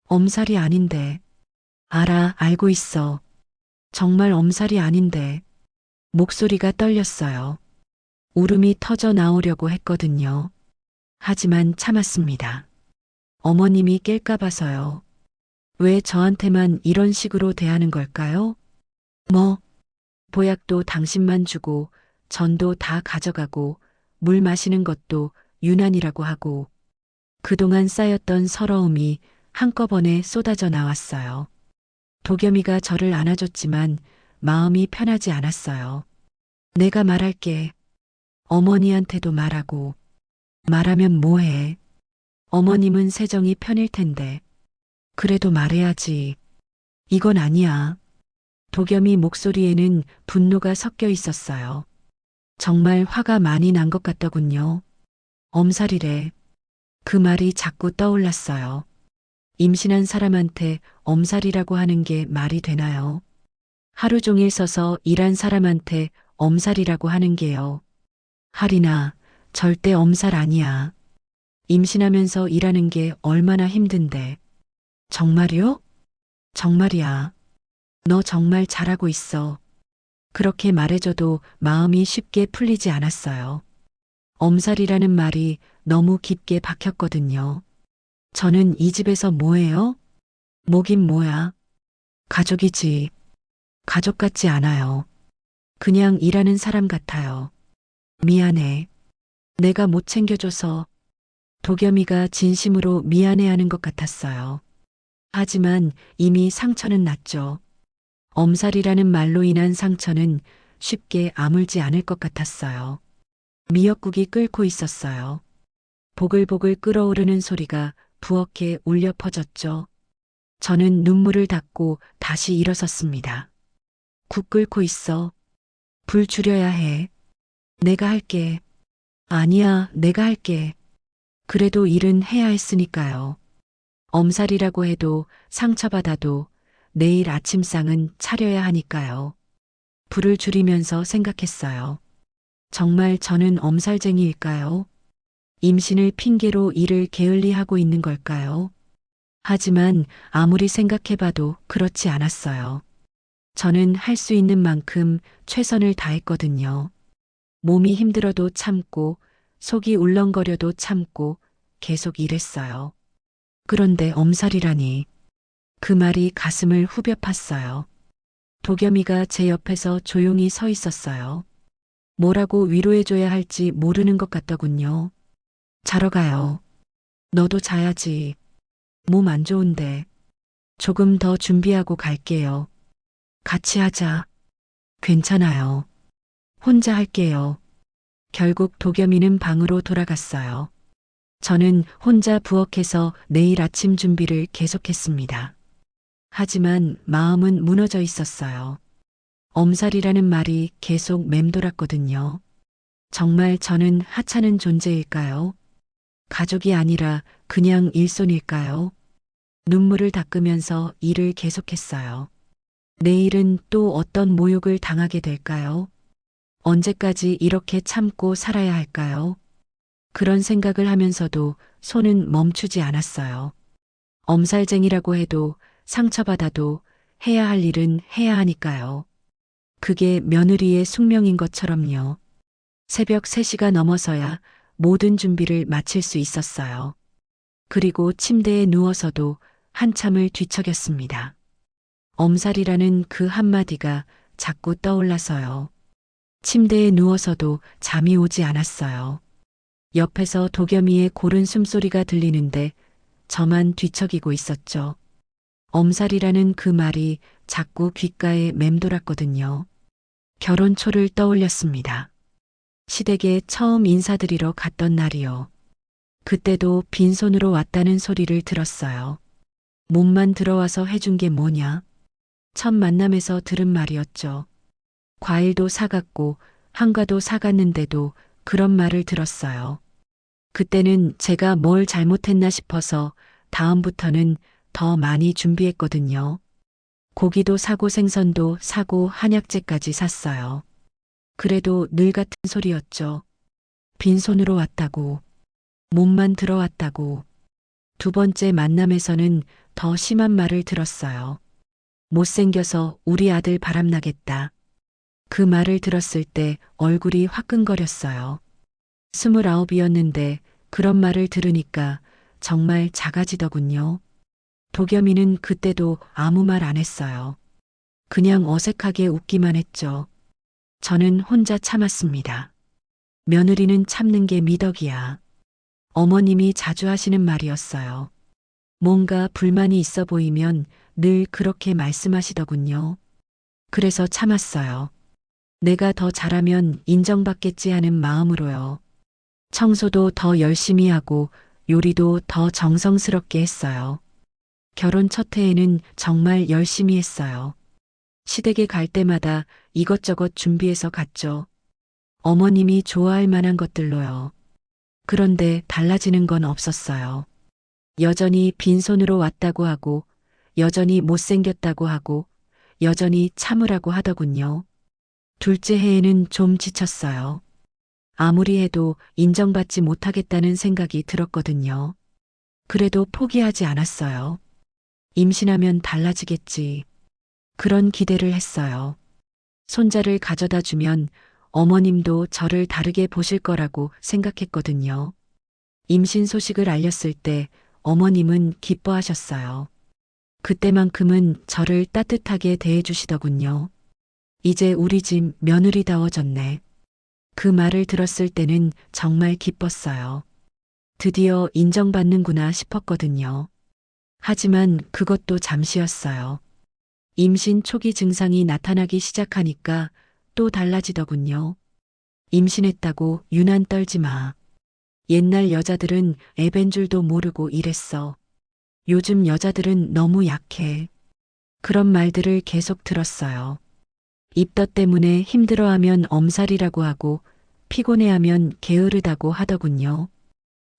엄살이 아닌데. 알아, 알고 있어. 정말 엄살이 아닌데. 목소리가 떨렸어요. 울음이 터져 나오려고 했거든요. 하지만 참았습니다. 어머님이 깰까 봐서요. 왜 저한테만 이런 식으로 대하는 걸까요? 뭐, 보약도 당신만 주고, 전도 다 가져가고, 물 마시는 것도 유난이라고 하고, 그동안 쌓였던 서러움이 한꺼번에 쏟아져 나왔어요. 도겸이가 저를 안아줬지만 마음이 편하지 않았어요. 내가 말할게. 어머니한테도 말하고. 말하면 뭐해? 어머님은 세정이 편일 텐데. 그래도 말해야지. 이건 아니야. 도겸이 목소리에는 분노가 섞여 있었어요. 정말 화가 많이 난 것 같더군요. 엄살이래. 그 말이 자꾸 떠올랐어요. 임신한 사람한테 엄살이라고 하는 게 말이 되나요? 하루 종일 서서 일한 사람한테 엄살이라고 하는 게요. 할인아, 절대 엄살 아니야. 임신하면서 일하는 게 얼마나 힘든데. 정말요? 정말이야. 너 정말 잘하고 있어. 그렇게 말해줘도 마음이 쉽게 풀리지 않았어요. 엄살이라는 말이 너무 깊게 박혔거든요. 저는 이 집에서 뭐예요? 뭐긴 뭐야. 가족이지. 가족 같지 않아요. 그냥 일하는 사람 같아요. 미안해. 내가 못 챙겨줘서. 도겸이가 진심으로 미안해하는 것 같았어요. 하지만 이미 상처는 났죠. 엄살이라는 말로 인한 상처는 쉽게 아물지 않을 것 같았어요. 미역국이 끓고 있었어요. 보글보글 끓어오르는 소리가 부엌에 울려 퍼졌죠. 저는 눈물을 닦고 다시 일어섰습니다. 국 끓고 있어. 불 줄여야 해. 내가 할게. 아니야, 내가 할게. 그래도 일은 해야 했으니까요. 엄살이라고 해도 상처받아도 내일 아침상은 차려야 하니까요. 불을 줄이면서 생각했어요. 정말 저는 엄살쟁이일까요? 임신을 핑계로 일을 게을리하고 있는 걸까요? 하지만 아무리 생각해봐도 그렇지 않았어요. 저는 할 수 있는 만큼 최선을 다했거든요. 몸이 힘들어도 참고, 속이 울렁거려도 참고, 계속 일했어요. 그런데 엄살이라니. 그 말이 가슴을 후벼 팠어요. 도겸이가 제 옆에서 조용히 서 있었어요. 뭐라고 위로해줘야 할지 모르는 것 같더군요. 자러 가요. 너도 자야지. 몸 안 좋은데. 조금 더 준비하고 갈게요. 같이 하자. 괜찮아요. 혼자 할게요. 결국 도겸이는 방으로 돌아갔어요. 저는 혼자 부엌에서 내일 아침 준비를 계속했습니다. 하지만 마음은 무너져 있었어요. 엄살이라는 말이 계속 맴돌았거든요. 정말 저는 하찮은 존재일까요? 가족이 아니라 그냥 일손일까요? 눈물을 닦으면서 일을 계속했어요. 내일은 또 어떤 모욕을 당하게 될까요? 언제까지 이렇게 참고 살아야 할까요? 그런 생각을 하면서도 손은 멈추지 않았어요. 엄살쟁이라고 해도 상처받아도 해야 할 일은 해야 하니까요. 그게 며느리의 숙명인 것처럼요. 새벽 3시가 넘어서야 모든 준비를 마칠 수 있었어요. 그리고 침대에 누워서도 한참을 뒤척였습니다. 엄살이라는 그 한마디가 자꾸 떠올라서요. 침대에 누워서도 잠이 오지 않았어요. 옆에서 도겸이의 고른 숨소리가 들리는데 저만 뒤척이고 있었죠. 엄살이라는 그 말이 자꾸 귓가에 맴돌았거든요. 결혼 초를 떠올렸습니다. 시댁에 처음 인사드리러 갔던 날이요. 그때도 빈손으로 왔다는 소리를 들었어요. 몸만 들어와서 해준 게 뭐냐? 첫 만남에서 들은 말이었죠. 과일도 사갔고 한가도 사갔는데도 그런 말을 들었어요. 그때는 제가 뭘 잘못했나 싶어서 다음부터는 더 많이 준비했거든요. 고기도 사고 생선도 사고 한약재까지 샀어요. 그래도 늘 같은 소리였죠. 빈손으로 왔다고. 몸만 들어왔다고. 두 번째 만남에서는 더 심한 말을 들었어요. 못생겨서 우리 아들 바람나겠다. 그 말을 들었을 때 얼굴이 화끈거렸어요. 29이었는데 그런 말을 들으니까 정말 작아지더군요. 도겸이는 그때도 아무 말 안 했어요. 그냥 어색하게 웃기만 했죠. 저는 혼자 참았습니다. 며느리는 참는 게 미덕이야. 어머님이 자주 하시는 말이었어요. 뭔가 불만이 있어 보이면 늘 그렇게 말씀하시더군요. 그래서 참았어요. 내가 더 잘하면 인정받겠지 하는 마음으로요. 청소도 더 열심히 하고 요리도 더 정성스럽게 했어요. 결혼 첫 해에는 정말 열심히 했어요. 시댁에 갈 때마다 이것저것 준비해서 갔죠. 어머님이 좋아할 만한 것들로요. 그런데 달라지는 건 없었어요. 여전히 빈손으로 왔다고 하고, 여전히 못생겼다고 하고, 여전히 참으라고 하더군요. 둘째 해에는 좀 지쳤어요. 아무리 해도 인정받지 못하겠다는 생각이 들었거든요. 그래도 포기하지 않았어요. 임신하면 달라지겠지. 그런 기대를 했어요. 손자를 가져다 주면 어머님도 저를 다르게 보실 거라고 생각했거든요. 임신 소식을 알렸을 때 어머님은 기뻐하셨어요. 그때만큼은 저를 따뜻하게 대해주시더군요. 이제 우리 집 며느리다워졌네. 그 말을 들었을 때는 정말 기뻤어요. 드디어 인정받는구나 싶었거든요. 하지만 그것도 잠시였어요. 임신 초기 증상이 나타나기 시작하니까 또 달라지더군요. 임신했다고 유난 떨지 마. 옛날 여자들은 애벤 줄도 모르고 이랬어. 요즘 여자들은 너무 약해. 그런 말들을 계속 들었어요. 입덧 때문에 힘들어하면 엄살이라고 하고 피곤해하면 게으르다고 하더군요.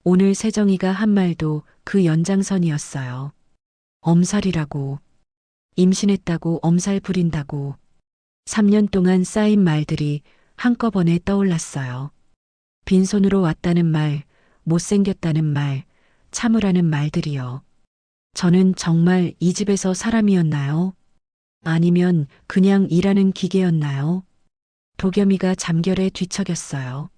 오늘 세정이가 한 말도 그 연장선이었어요. 엄살이라고. 임신했다고 엄살 부린다고. 3년 동안 쌓인 말들이 한꺼번에 떠올랐어요. 빈손으로 왔다는 말, 못생겼다는 말, 참으라는 말들이요. 저는 정말 이 집에서 사람이었나요? 아니면 그냥 일하는 기계였나요? 도겸이가 잠결에 뒤척였어요.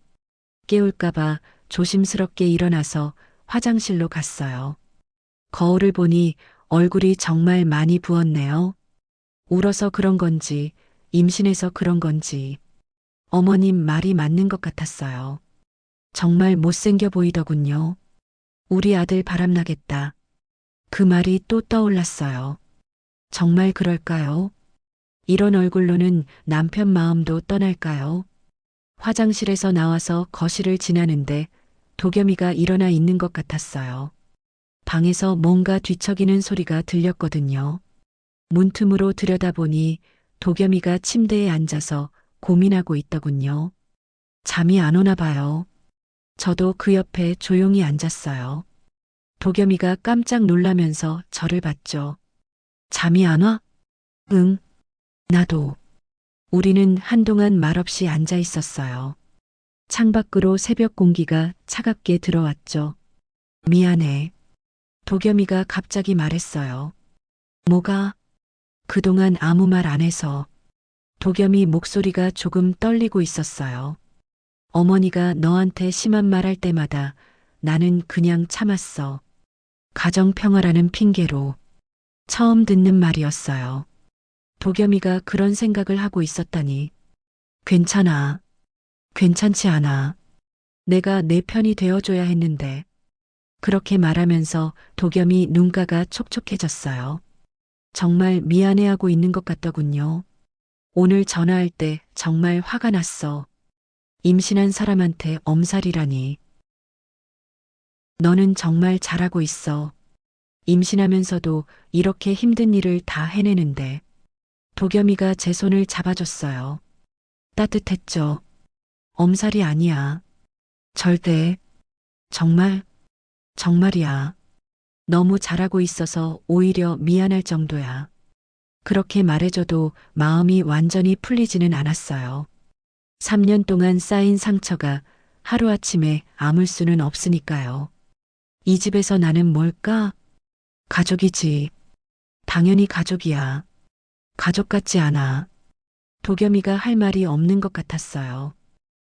깨울까봐 조심스럽게 일어나서 화장실로 갔어요. 거울을 보니 얼굴이 정말 많이 부었네요. 울어서 그런 건지, 임신해서 그런 건지. 어머님 말이 맞는 것 같았어요. 정말 못생겨 보이더군요. 우리 아들 바람나겠다. 그 말이 또 떠올랐어요. 정말 그럴까요? 이런 얼굴로는 남편 마음도 떠날까요? 화장실에서 나와서 거실을 지나는데 도겸이가 일어나 있는 것 같았어요. 방에서 뭔가 뒤척이는 소리가 들렸거든요. 문틈으로 들여다보니 도겸이가 침대에 앉아서 고민하고 있더군요. 잠이 안 오나 봐요. 저도 그 옆에 조용히 앉았어요. 도겸이가 깜짝 놀라면서 저를 봤죠. 잠이 안 와? 응. 나도. 우리는 한동안 말없이 앉아 있었어요. 창밖으로 새벽 공기가 차갑게 들어왔죠. 미안해. 도겸이가 갑자기 말했어요. 뭐가? 그동안 아무 말 안 해서. 도겸이 목소리가 조금 떨리고 있었어요. 어머니가 너한테 심한 말 할 때마다 나는 그냥 참았어. 가정평화라는 핑계로. 처음 듣는 말이었어요. 도겸이가 그런 생각을 하고 있었다니. 괜찮아. 괜찮지 않아. 내가 내 편이 되어줘야 했는데. 그렇게 말하면서 도겸이 눈가가 촉촉해졌어요. 정말 미안해하고 있는 것 같더군요. 오늘 전화할 때 정말 화가 났어. 임신한 사람한테 엄살이라니. 너는 정말 잘하고 있어. 임신하면서도 이렇게 힘든 일을 다 해내는데. 도겸이가 제 손을 잡아줬어요. 따뜻했죠. 엄살이 아니야. 절대. 정말, 정말이야. 너무 잘하고 있어서 오히려 미안할 정도야. 그렇게 말해줘도 마음이 완전히 풀리지는 않았어요. 3년 동안 쌓인 상처가 하루아침에 아물 수는 없으니까요. 이 집에서 나는 뭘까? 가족이지. 당연히 가족이야. 가족 같지 않아. 도겸이가 할 말이 없는 것 같았어요.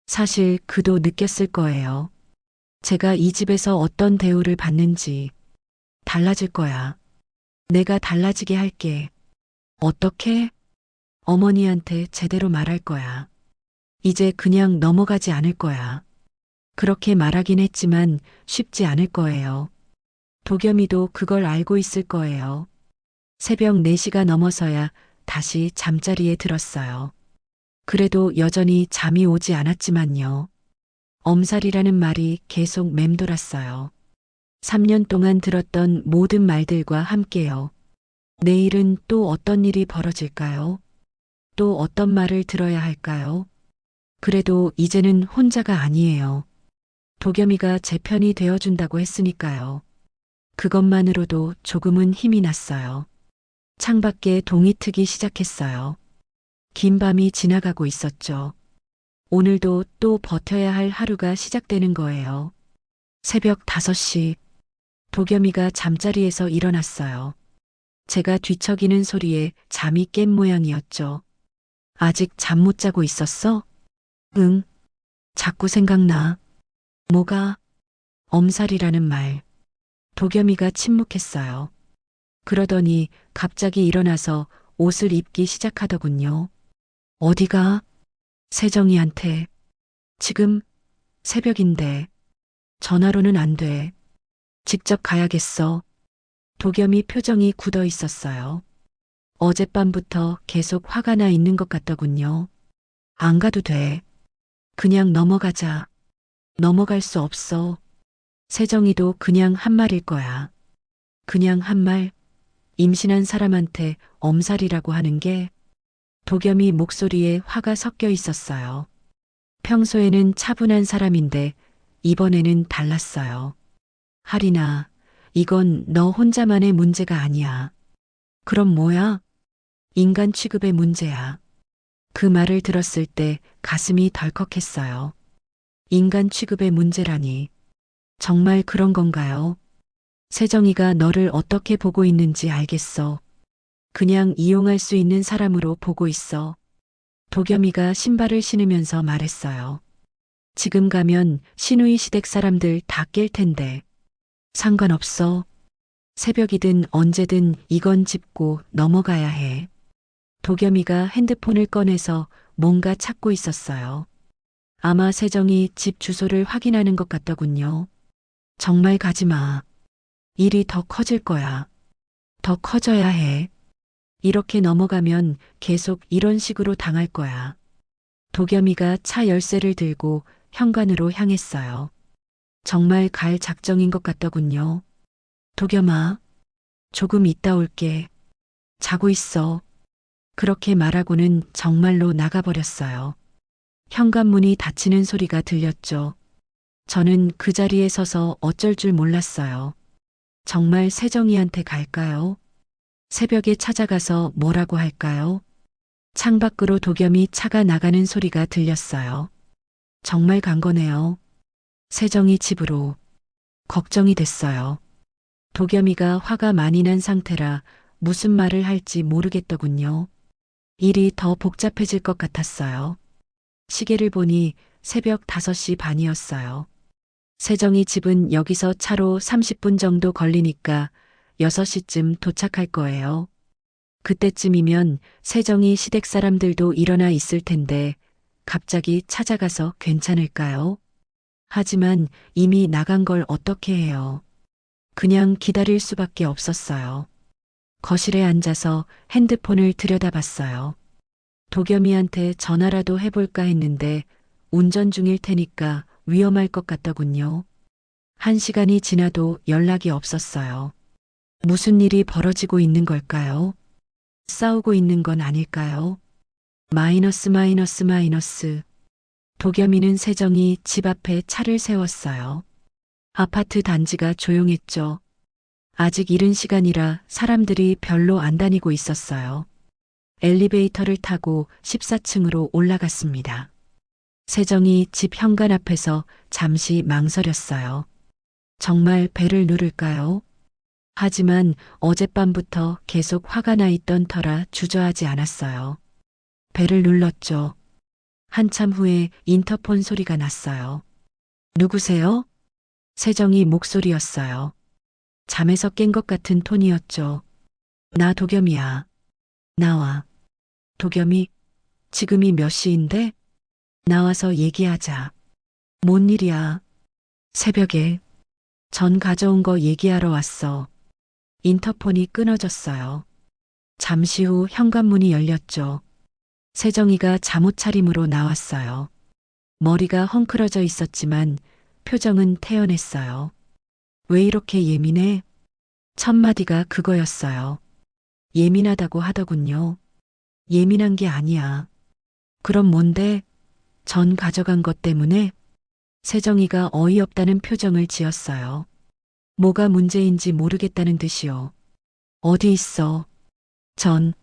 사실 그도 느꼈을 거예요. 제가 이 집에서 어떤 대우를 받는지 달라질 거야. 내가 달라지게 할게. 어떻게? 어머니한테 제대로 말할 거야. 이제 그냥 넘어가지 않을 거야. 그렇게 말하긴 했지만 쉽지 않을 거예요. 도겸이도 그걸 알고 있을 거예요. 새벽 4시가 넘어서야 다시 잠자리에 들었어요. 그래도 여전히 잠이 오지 않았지만요. 엄살이라는 말이 계속 맴돌았어요. 3년 동안 들었던 모든 말들과 함께요. 내일은 또 어떤 일이 벌어질까요? 또 어떤 말을 들어야 할까요? 그래도 이제는 혼자가 아니에요. 도겸이가 제 편이 되어준다고 했으니까요. 그것만으로도 조금은 힘이 났어요. 창밖에 동이 트기 시작했어요. 긴 밤이 지나가고 있었죠. 오늘도 또 버텨야 할 하루가 시작되는 거예요. 새벽 5시, 도겸이가 잠자리에서 일어났어요. 제가 뒤척이는 소리에 잠이 깬 모양이었죠. 아직 잠 못 자고 있었어? 응. 자꾸 생각나. 뭐가? 엄살이라는 말. 도겸이가 침묵했어요. 그러더니 갑자기 일어나서 옷을 입기 시작하더군요. 어디가? 세정이한테. 지금 새벽인데. 전화로는 안 돼. 직접 가야겠어. 도겸이 표정이 굳어 있었어요. 어젯밤부터 계속 화가 나 있는 것 같더군요. 안 가도 돼. 그냥 넘어가자. 넘어갈 수 없어. 세정이도 그냥 한 말일 거야. 그냥 한 말. 임신한 사람한테 엄살이라고 하는 게. 도겸이 목소리에 화가 섞여 있었어요. 평소에는 차분한 사람인데 이번에는 달랐어요. 하리나, 이건 너 혼자만의 문제가 아니야. 그럼 뭐야? 인간 취급의 문제야. 그 말을 들었을 때 가슴이 덜컥했어요. 인간 취급의 문제라니. 정말 그런 건가요? 세정이가 너를 어떻게 보고 있는지 알겠어. 그냥 이용할 수 있는 사람으로 보고 있어. 도겸이가 신발을 신으면서 말했어요. 지금 가면 신우이 시댁 사람들 다 깰 텐데. 상관없어. 새벽이든 언제든 이건 짚고 넘어가야 해. 도겸이가 핸드폰을 꺼내서 뭔가 찾고 있었어요. 아마 세정이 집 주소를 확인하는 것 같더군요. 정말 가지 마. 일이 더 커질 거야. 더 커져야 해. 이렇게 넘어가면 계속 이런 식으로 당할 거야. 도겸이가 차 열쇠를 들고 현관으로 향했어요. 정말 갈 작정인 것 같더군요. 도겸아, 조금 이따 올게. 자고 있어. 그렇게 말하고는 정말로 나가버렸어요. 현관문이 닫히는 소리가 들렸죠. 저는 그 자리에 서서 어쩔 줄 몰랐어요. 정말 세정이한테 갈까요? 새벽에 찾아가서 뭐라고 할까요? 창밖으로 도겸이 차가 나가는 소리가 들렸어요. 정말 간 거네요. 세정이 집으로. 걱정이 됐어요. 도겸이가 화가 많이 난 상태라 무슨 말을 할지 모르겠더군요. 일이 더 복잡해질 것 같았어요. 시계를 보니 새벽 5시 반이었어요. 세정이 집은 여기서 차로 30분 정도 걸리니까 6시쯤 도착할 거예요. 그때쯤이면 세정이 시댁 사람들도 일어나 있을 텐데 갑자기 찾아가서 괜찮을까요? 하지만 이미 나간 걸 어떻게 해요? 그냥 기다릴 수밖에 없었어요. 거실에 앉아서 핸드폰을 들여다봤어요. 도겸이한테 전화라도 해볼까 했는데 운전 중일 테니까 위험할 것 같더군요. 1시간이 지나도 연락이 없었어요. 무슨 일이 벌어지고 있는 걸까요? 싸우고 있는 건 아닐까요? 마이너스. 도겸이는 세정이 집 앞에 차를 세웠어요. 아파트 단지가 조용했죠. 아직 이른 시간이라 사람들이 별로 안 다니고 있었어요. 엘리베이터를 타고 14층으로 올라갔습니다. 세정이 집 현관 앞에서 잠시 망설였어요. 정말 벨을 누를까요? 하지만 어젯밤부터 계속 화가 나 있던 터라 주저하지 않았어요. 벨을 눌렀죠. 한참 후에 인터폰 소리가 났어요. 누구세요? 세정이 목소리였어요. 잠에서 깬 것 같은 톤이었죠. 나 도겸이야. 나와. 도겸이, 지금이 몇 시인데? 나와서 얘기하자. 뭔 일이야? 새벽에 전 가져온 거 얘기하러 왔어. 인터폰이 끊어졌어요. 잠시 후 현관문이 열렸죠. 세정이가 잠옷 차림으로 나왔어요. 머리가 헝클어져 있었지만 표정은 태연했어요. 왜 이렇게 예민해? 첫 마디가 그거였어요. 예민하다고 하더군요. 예민한 게 아니야. 그럼 뭔데? 전 가져간 것 때문에? 세정이가 어이없다는 표정을 지었어요. 뭐가 문제인지 모르겠다는 듯이요. 어디 있어? 전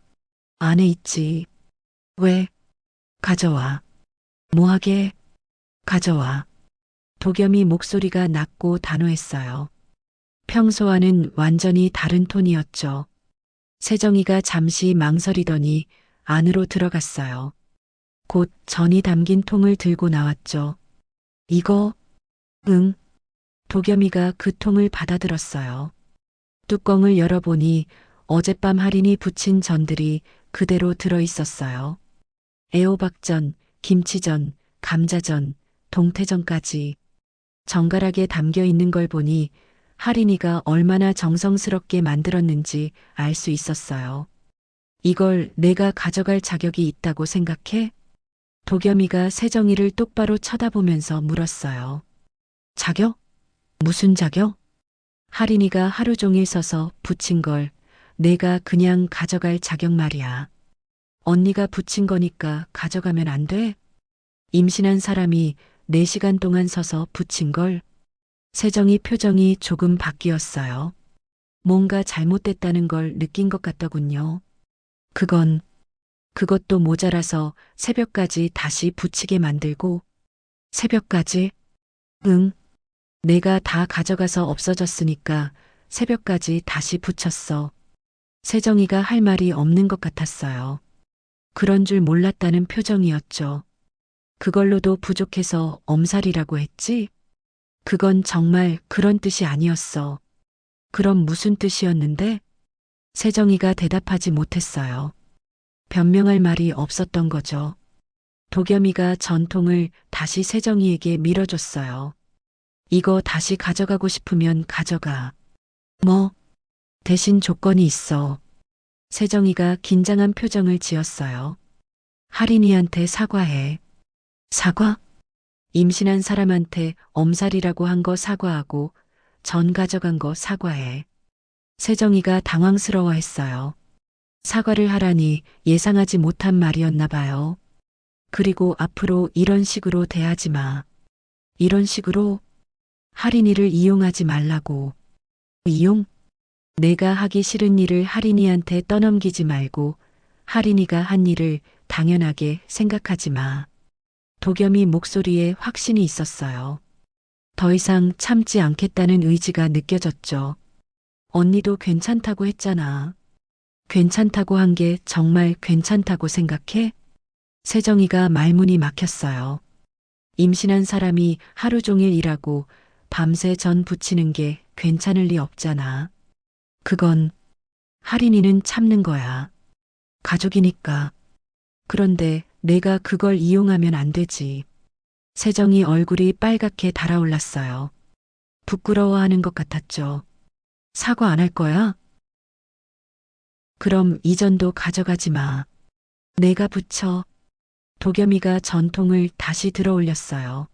안에 있지. 왜? 가져와. 뭐하게? 가져와. 도겸이 목소리가 낮고 단호했어요. 평소와는 완전히 다른 톤이었죠. 세정이가 잠시 망설이더니 안으로 들어갔어요. 곧 전이 담긴 통을 들고 나왔죠. 이거? 응. 도겸이가 그 통을 받아들었어요. 뚜껑을 열어보니 어젯밤 할인이 부친 전들이 그대로 들어있었어요. 애호박전, 김치전, 감자전, 동태전까지. 정갈하게 담겨 있는 걸 보니 할인이가 얼마나 정성스럽게 만들었는지 알 수 있었어요. 이걸 내가 가져갈 자격이 있다고 생각해? 도겸이가 세정이를 똑바로 쳐다보면서 물었어요. 자격? 무슨 자격? 할인이가 하루 종일 서서 붙인 걸 내가 그냥 가져갈 자격 말이야. 언니가 붙인 거니까 가져가면 안 돼? 임신한 사람이 4시간 동안 서서 붙인 걸? 세정이 표정이 조금 바뀌었어요. 뭔가 잘못됐다는 걸 느낀 것 같더군요. 그것도 모자라서 새벽까지 다시 붙이게 만들고. 새벽까지? 응. 내가 다 가져가서 없어졌으니까 새벽까지 다시 붙였어. 세정이가 할 말이 없는 것 같았어요. 그런 줄 몰랐다는 표정이었죠. 그걸로도 부족해서 엄살이라고 했지? 그건 정말 그런 뜻이 아니었어. 그럼 무슨 뜻이었는데? 세정이가 대답하지 못했어요. 변명할 말이 없었던 거죠. 도겸이가 전통을 다시 세정이에게 밀어줬어요. 이거 다시 가져가고 싶으면 가져가. 뭐? 대신 조건이 있어. 세정이가 긴장한 표정을 지었어요. 할인이한테 사과해. 사과? 임신한 사람한테 엄살이라고 한 거 사과하고 전 가져간 거 사과해. 세정이가 당황스러워했어요. 사과를 하라니 예상하지 못한 말이었나 봐요. 그리고 앞으로 이런 식으로 대하지 마. 이런 식으로? 할인이를 이용하지 말라고. 이용? 내가 하기 싫은 일을 할인이한테 떠넘기지 말고 할인이가 한 일을 당연하게 생각하지 마. 도겸이 목소리에 확신이 있었어요. 더 이상 참지 않겠다는 의지가 느껴졌죠. 언니도 괜찮다고 했잖아. 괜찮다고 한 게 정말 괜찮다고 생각해? 세정이가 말문이 막혔어요. 임신한 사람이 하루 종일 일하고 밤새 전 부치는 게 괜찮을 리 없잖아. 그건 할인이는 참는 거야. 가족이니까. 그런데 내가 그걸 이용하면 안 되지. 세정이 얼굴이 빨갛게 달아올랐어요. 부끄러워하는 것 같았죠. 사과 안 할 거야? 그럼 이전도 가져가지 마. 내가 붙여. 도겸이가 전통을 다시 들어 올렸어요.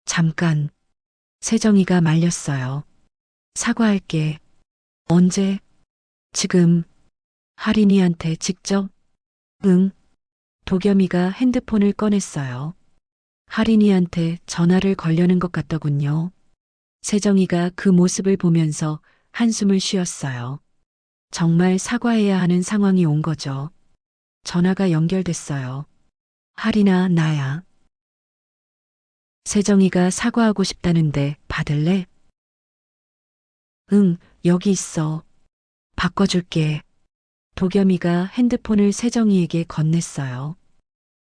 잠깐. 세정이가 말렸어요. 사과할게. 언제? 지금. 할인이한테 직접? 응. 도겸이가 핸드폰을 꺼냈어요. 할인이한테 전화를 걸려는 것 같더군요. 세정이가 그 모습을 보면서 한숨을 쉬었어요. 정말 사과해야 하는 상황이 온 거죠. 전화가 연결됐어요. 할인아, 나야. 세정이가 사과하고 싶다는데 받을래? 응, 여기 있어. 바꿔줄게. 도겸이가 핸드폰을 세정이에게 건넸어요.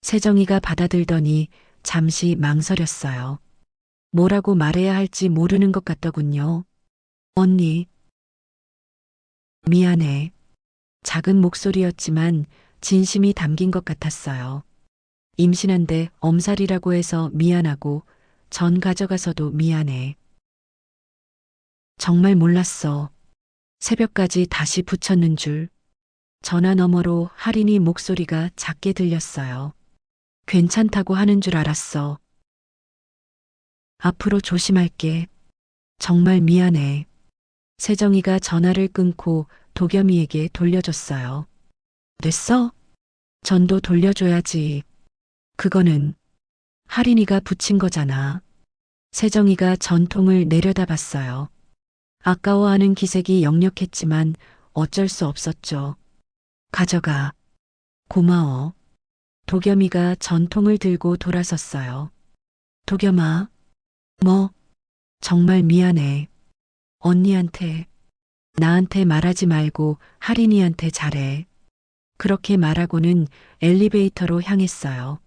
세정이가 받아들더니 잠시 망설였어요. 뭐라고 말해야 할지 모르는 것 같더군요. 언니. 미안해. 작은 목소리였지만 진심이 담긴 것 같았어요. 임신한데 엄살이라고 해서 미안하고 전 가져가서도 미안해. 정말 몰랐어. 새벽까지 다시 붙였는 줄. 전화 너머로 할인이 목소리가 작게 들렸어요. 괜찮다고 하는 줄 알았어. 앞으로 조심할게. 정말 미안해. 세정이가 전화를 끊고 도겸이에게 돌려줬어요. 됐어? 전도 돌려줘야지. 그거는 할인이가 붙인 거잖아. 세정이가 전통을 내려다봤어요. 아까워하는 기색이 역력했지만 어쩔 수 없었죠. 가져가. 고마워. 도겸이가 전통을 들고 돌아섰어요. 도겸아. 뭐? 정말 미안해. 언니한테, 나한테 말하지 말고 할인이한테 잘해. 그렇게 말하고는 엘리베이터로 향했어요.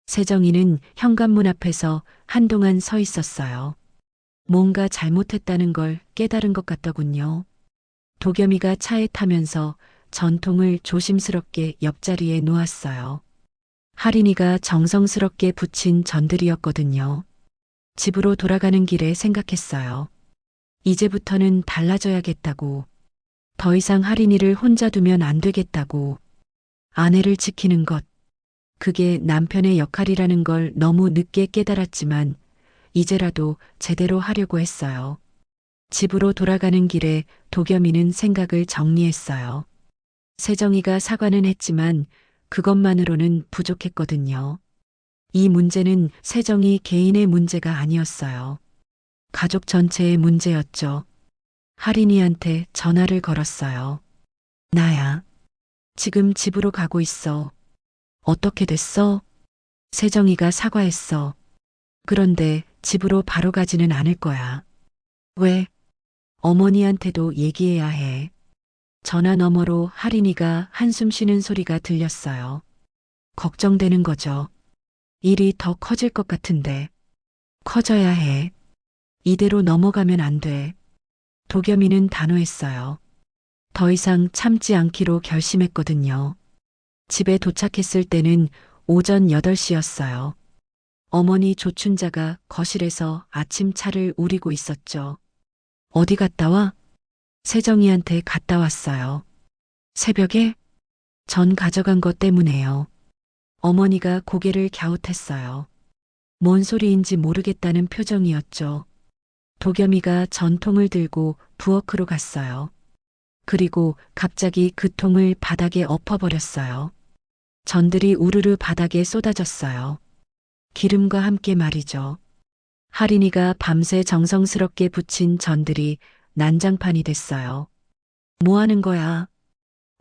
세정이는 현관문 앞에서 한동안 서 있었어요. 뭔가 잘못했다는 걸 깨달은 것 같더군요. 도겸이가 차에 타면서 전통을 조심스럽게 옆자리에 놓았어요. 할인이가 정성스럽게 붙인 전들이었거든요. 집으로 돌아가는 길에 생각했어요. 이제부터는 달라져야겠다고. 더 이상 할인이를 혼자 두면 안 되겠다고. 아내를 지키는 것. 그게 남편의 역할이라는 걸 너무 늦게 깨달았지만 이제라도 제대로 하려고 했어요. 집으로 돌아가는 길에 도겸이는 생각을 정리했어요. 세정이가 사과는 했지만 그것만으로는 부족했거든요. 이 문제는 세정이 개인의 문제가 아니었어요. 가족 전체의 문제였죠. 할인이한테 전화를 걸었어요. 나야. 지금 집으로 가고 있어. 어떻게 됐어? 세정이가 사과했어. 그런데 집으로 바로 가지는 않을 거야. 왜? 어머니한테도 얘기해야 해. 전화 너머로 할인이가 한숨 쉬는 소리가 들렸어요. 걱정되는 거죠. 일이 더 커질 것 같은데. 커져야 해. 이대로 넘어가면 안 돼. 도겸이는 단호했어요. 더 이상 참지 않기로 결심했거든요. 집에 도착했을 때는 오전 8시였어요. 어머니 조춘자가 거실에서 아침차를 우리고 있었죠. 어디 갔다 와? 세정이한테 갔다 왔어요. 새벽에? 전 가져간 것 때문에요. 어머니가 고개를 갸웃했어요. 뭔 소리인지 모르겠다는 표정이었죠. 도겸이가 전통을 들고 부엌으로 갔어요. 그리고 갑자기 그 통을 바닥에 엎어버렸어요. 전들이 우르르 바닥에 쏟아졌어요. 기름과 함께 말이죠. 할인이가 밤새 정성스럽게 붙인 전들이 난장판이 됐어요. 뭐 하는 거야?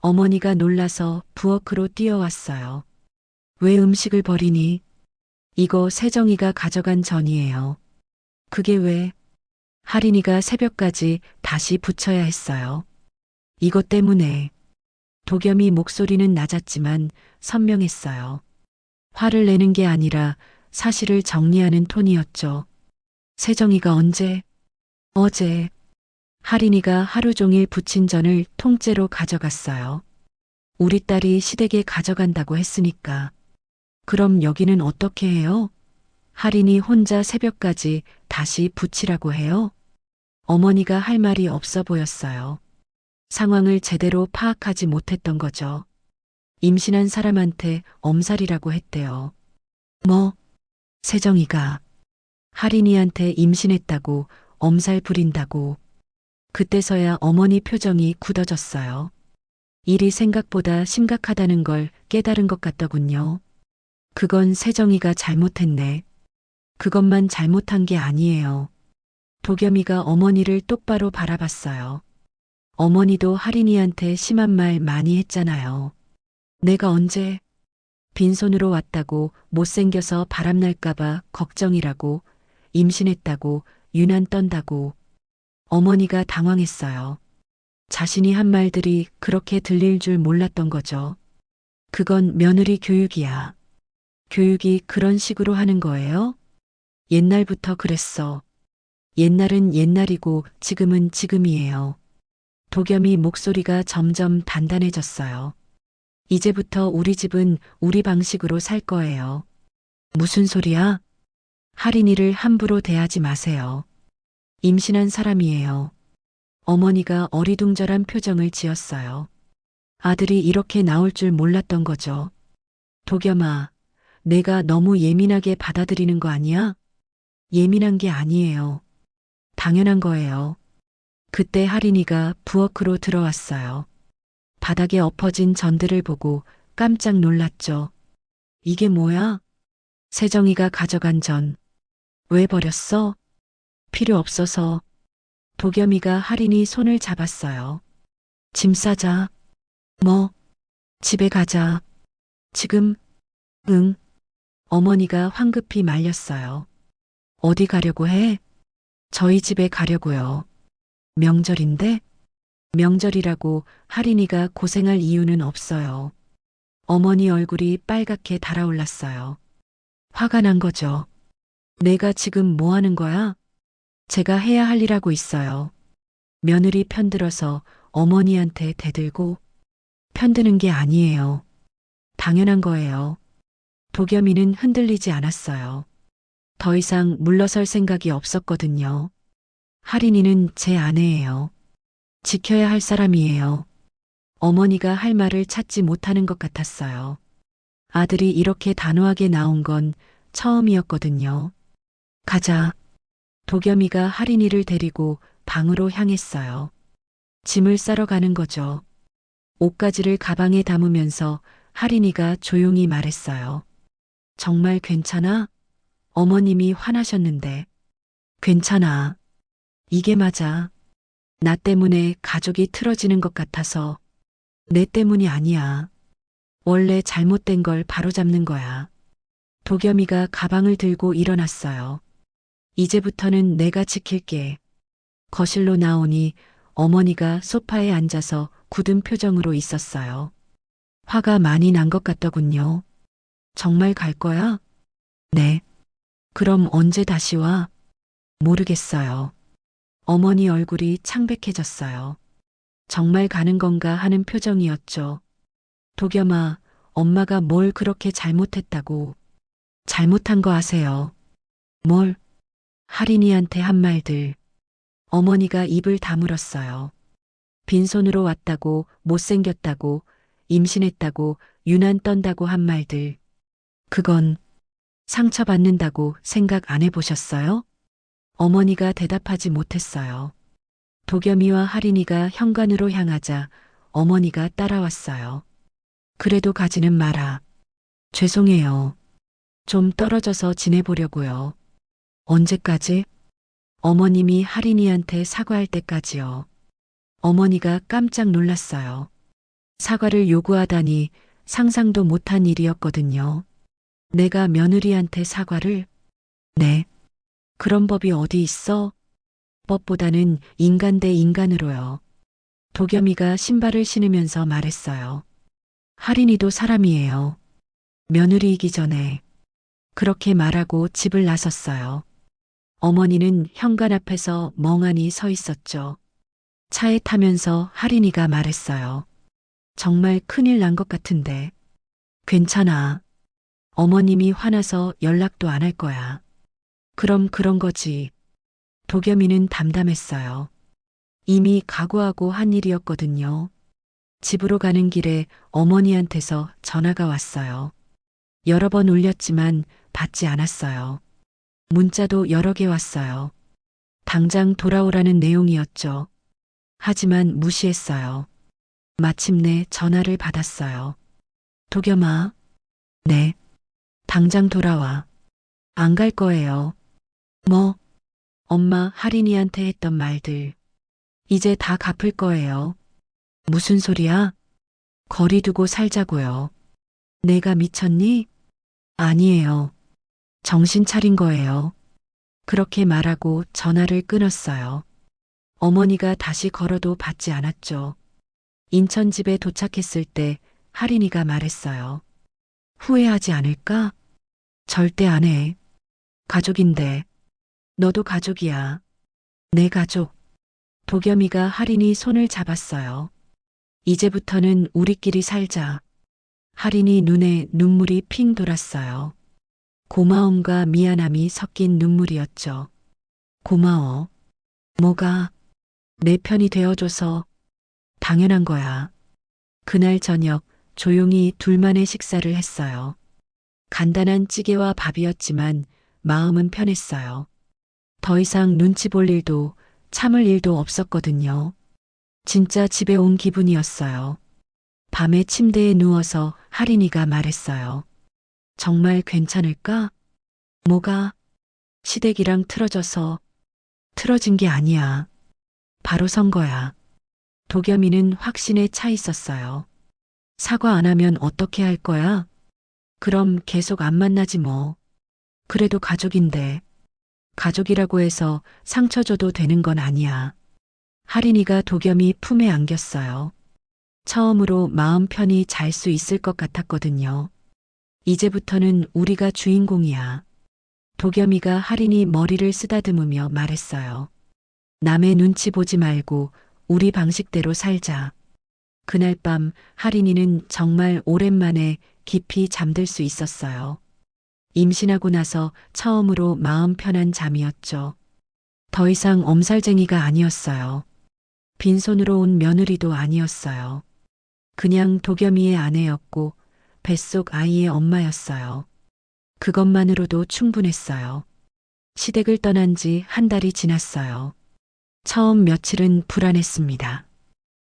어머니가 놀라서 부엌으로 뛰어왔어요. 왜 음식을 버리니? 이거 세정이가 가져간 전이에요. 그게 왜? 할인이가 새벽까지 다시 붙여야 했어요. 이것 때문에. 도겸이 목소리는 낮았지만 선명했어요. 화를 내는 게 아니라 사실을 정리하는 톤이었죠. 세정이가 언제? 어제. 할인이가 하루 종일 부친 전을 통째로 가져갔어요. 우리 딸이 시댁에 가져간다고 했으니까. 그럼 여기는 어떻게 해요? 할인이 혼자 새벽까지 다시 부치라고 해요? 어머니가 할 말이 없어 보였어요. 상황을 제대로 파악하지 못했던 거죠. 임신한 사람한테 엄살이라고 했대요. 뭐? 세정이가 할인이한테 임신했다고 엄살 부린다고. 그때서야 어머니 표정이 굳어졌어요. 일이 생각보다 심각하다는 걸 깨달은 것 같더군요. 그건 세정이가 잘못했네. 그것만 잘못한 게 아니에요. 도겸이가 어머니를 똑바로 바라봤어요. 어머니도 할인이한테 심한 말 많이 했잖아요. 내가 언제 빈손으로 왔다고 못생겨서 바람날까봐 걱정이라고 임신했다고 유난 떤다고. 어머니가 당황했어요. 자신이 한 말들이 그렇게 들릴 줄 몰랐던 거죠. 그건 며느리 교육이야. 교육이 그런 식으로 하는 거예요? 옛날부터 그랬어. 옛날은 옛날이고 지금은 지금이에요. 도겸이 목소리가 점점 단단해졌어요. 이제부터 우리 집은 우리 방식으로 살 거예요. 무슨 소리야? 할인이를 함부로 대하지 마세요. 임신한 사람이에요. 어머니가 어리둥절한 표정을 지었어요. 아들이 이렇게 나올 줄 몰랐던 거죠. 도겸아, 내가 너무 예민하게 받아들이는 거 아니야? 예민한 게 아니에요. 당연한 거예요. 그때 할인이가 부엌으로 들어왔어요. 바닥에 엎어진 전들을 보고 깜짝 놀랐죠. 이게 뭐야? 세정이가 가져간 전. 왜 버렸어? 필요 없어서. 도겸이가 할인이 손을 잡았어요. 짐 싸자. 뭐? 집에 가자. 지금? 응. 어머니가 황급히 말렸어요. 어디 가려고 해? 저희 집에 가려고요. 명절인데? 명절이라고 할인이가 고생할 이유는 없어요. 어머니 얼굴이 빨갛게 달아올랐어요. 화가 난 거죠. 내가 지금 뭐 하는 거야? 제가 해야 할 일하고 있어요. 며느리 편들어서 어머니한테 대들고. 편드는 게 아니에요. 당연한 거예요. 도겸이는 흔들리지 않았어요. 더 이상 물러설 생각이 없었거든요. 할인이는 제 아내예요. 지켜야 할 사람이에요. 어머니가 할 말을 찾지 못하는 것 같았어요. 아들이 이렇게 단호하게 나온 건 처음이었거든요. 가자. 도겸이가 할인이를 데리고 방으로 향했어요. 짐을 싸러 가는 거죠. 옷가지를 가방에 담으면서 할인이가 조용히 말했어요. 정말 괜찮아? 어머님이 화나셨는데. 괜찮아. 이게 맞아. 나 때문에 가족이 틀어지는 것 같아서. 내 때문이 아니야. 원래 잘못된 걸 바로잡는 거야. 도겸이가 가방을 들고 일어났어요. 이제부터는 내가 지킬게. 거실로 나오니 어머니가 소파에 앉아서 굳은 표정으로 있었어요. 화가 많이 난 것 같더군요. 정말 갈 거야? 네. 그럼 언제 다시 와? 모르겠어요. 어머니 얼굴이 창백해졌어요. 정말 가는 건가 하는 표정이었죠. 도겸아, 엄마가 뭘 그렇게 잘못했다고. 잘못한 거 아세요? 뭘? 할인이한테 한 말들. 어머니가 입을 다물었어요. 빈손으로 왔다고, 못생겼다고, 임신했다고, 유난 떤다고 한 말들. 그건 상처받는다고 생각 안 해보셨어요? 어머니가 대답하지 못했어요. 도겸이와 할인이가 현관으로 향하자 어머니가 따라왔어요. 그래도 가지는 마라. 죄송해요. 좀 떨어져서 지내보려고요. 언제까지? 어머님이 할인이한테 사과할 때까지요. 어머니가 깜짝 놀랐어요. 사과를 요구하다니 상상도 못한 일이었거든요. 내가 며느리한테 사과를? 네. 그런 법이 어디 있어? 법보다는 인간 대 인간으로요. 도겸이가 신발을 신으면서 말했어요. 할인이도 사람이에요. 며느리이기 전에. 그렇게 말하고 집을 나섰어요. 어머니는 현관 앞에서 멍하니 서 있었죠. 차에 타면서 할인이가 말했어요. 정말 큰일 난 것 같은데. 괜찮아. 어머님이 화나서 연락도 안 할 거야. 그럼 그런 거지. 도겸이는 담담했어요. 이미 각오하고 한 일이었거든요. 집으로 가는 길에 어머니한테서 전화가 왔어요. 여러 번 울렸지만 받지 않았어요. 문자도 여러 개 왔어요. 당장 돌아오라는 내용이었죠. 하지만 무시했어요. 마침내 전화를 받았어요. 도겸아. 네. 당장 돌아와. 안 갈 거예요. 뭐? 엄마 할인이한테 했던 말들. 이제 다 갚을 거예요. 무슨 소리야? 거리 두고 살자고요. 내가 미쳤니? 아니에요. 정신 차린 거예요. 그렇게 말하고 전화를 끊었어요. 어머니가 다시 걸어도 받지 않았죠. 인천 집에 도착했을 때 할인이가 말했어요. 후회하지 않을까? 절대 안 해. 가족인데. 너도 가족이야. 내 가족. 도겸이가 할인이 손을 잡았어요. 이제부터는 우리끼리 살자. 할인이 눈에 눈물이 핑 돌았어요. 고마움과 미안함이 섞인 눈물이었죠. 고마워. 뭐가? 내 편이 되어줘서 당연한 거야. 그날 저녁 조용히 둘만의 식사를 했어요. 간단한 찌개와 밥이었지만 마음은 편했어요. 더 이상 눈치 볼 일도 참을 일도 없었거든요. 진짜 집에 온 기분이었어요. 밤에 침대에 누워서 할인이가 말했어요. 정말 괜찮을까? 뭐가? 시댁이랑 틀어져서. 틀어진 게 아니야. 바로 선 거야. 도겸이는 확신에 차 있었어요. 사과 안 하면 어떻게 할 거야? 그럼 계속 안 만나지 뭐. 그래도 가족인데. 가족이라고 해서 상처 줘도 되는 건 아니야. 할인이가 도겸이 품에 안겼어요. 처음으로 마음 편히 잘 수 있을 것 같았거든요. 이제부터는 우리가 주인공이야. 도겸이가 할인이 머리를 쓰다듬으며 말했어요. 남의 눈치 보지 말고 우리 방식대로 살자. 그날 밤 할인이는 정말 오랜만에 깊이 잠들 수 있었어요. 임신하고 나서 처음으로 마음 편한 잠이었죠. 더 이상 엄살쟁이가 아니었어요. 빈손으로 온 며느리도 아니었어요. 그냥 도겸이의 아내였고 뱃속 아이의 엄마였어요. 그것만으로도 충분했어요. 시댁을 떠난 지 한 달이 지났어요. 처음 며칠은 불안했습니다.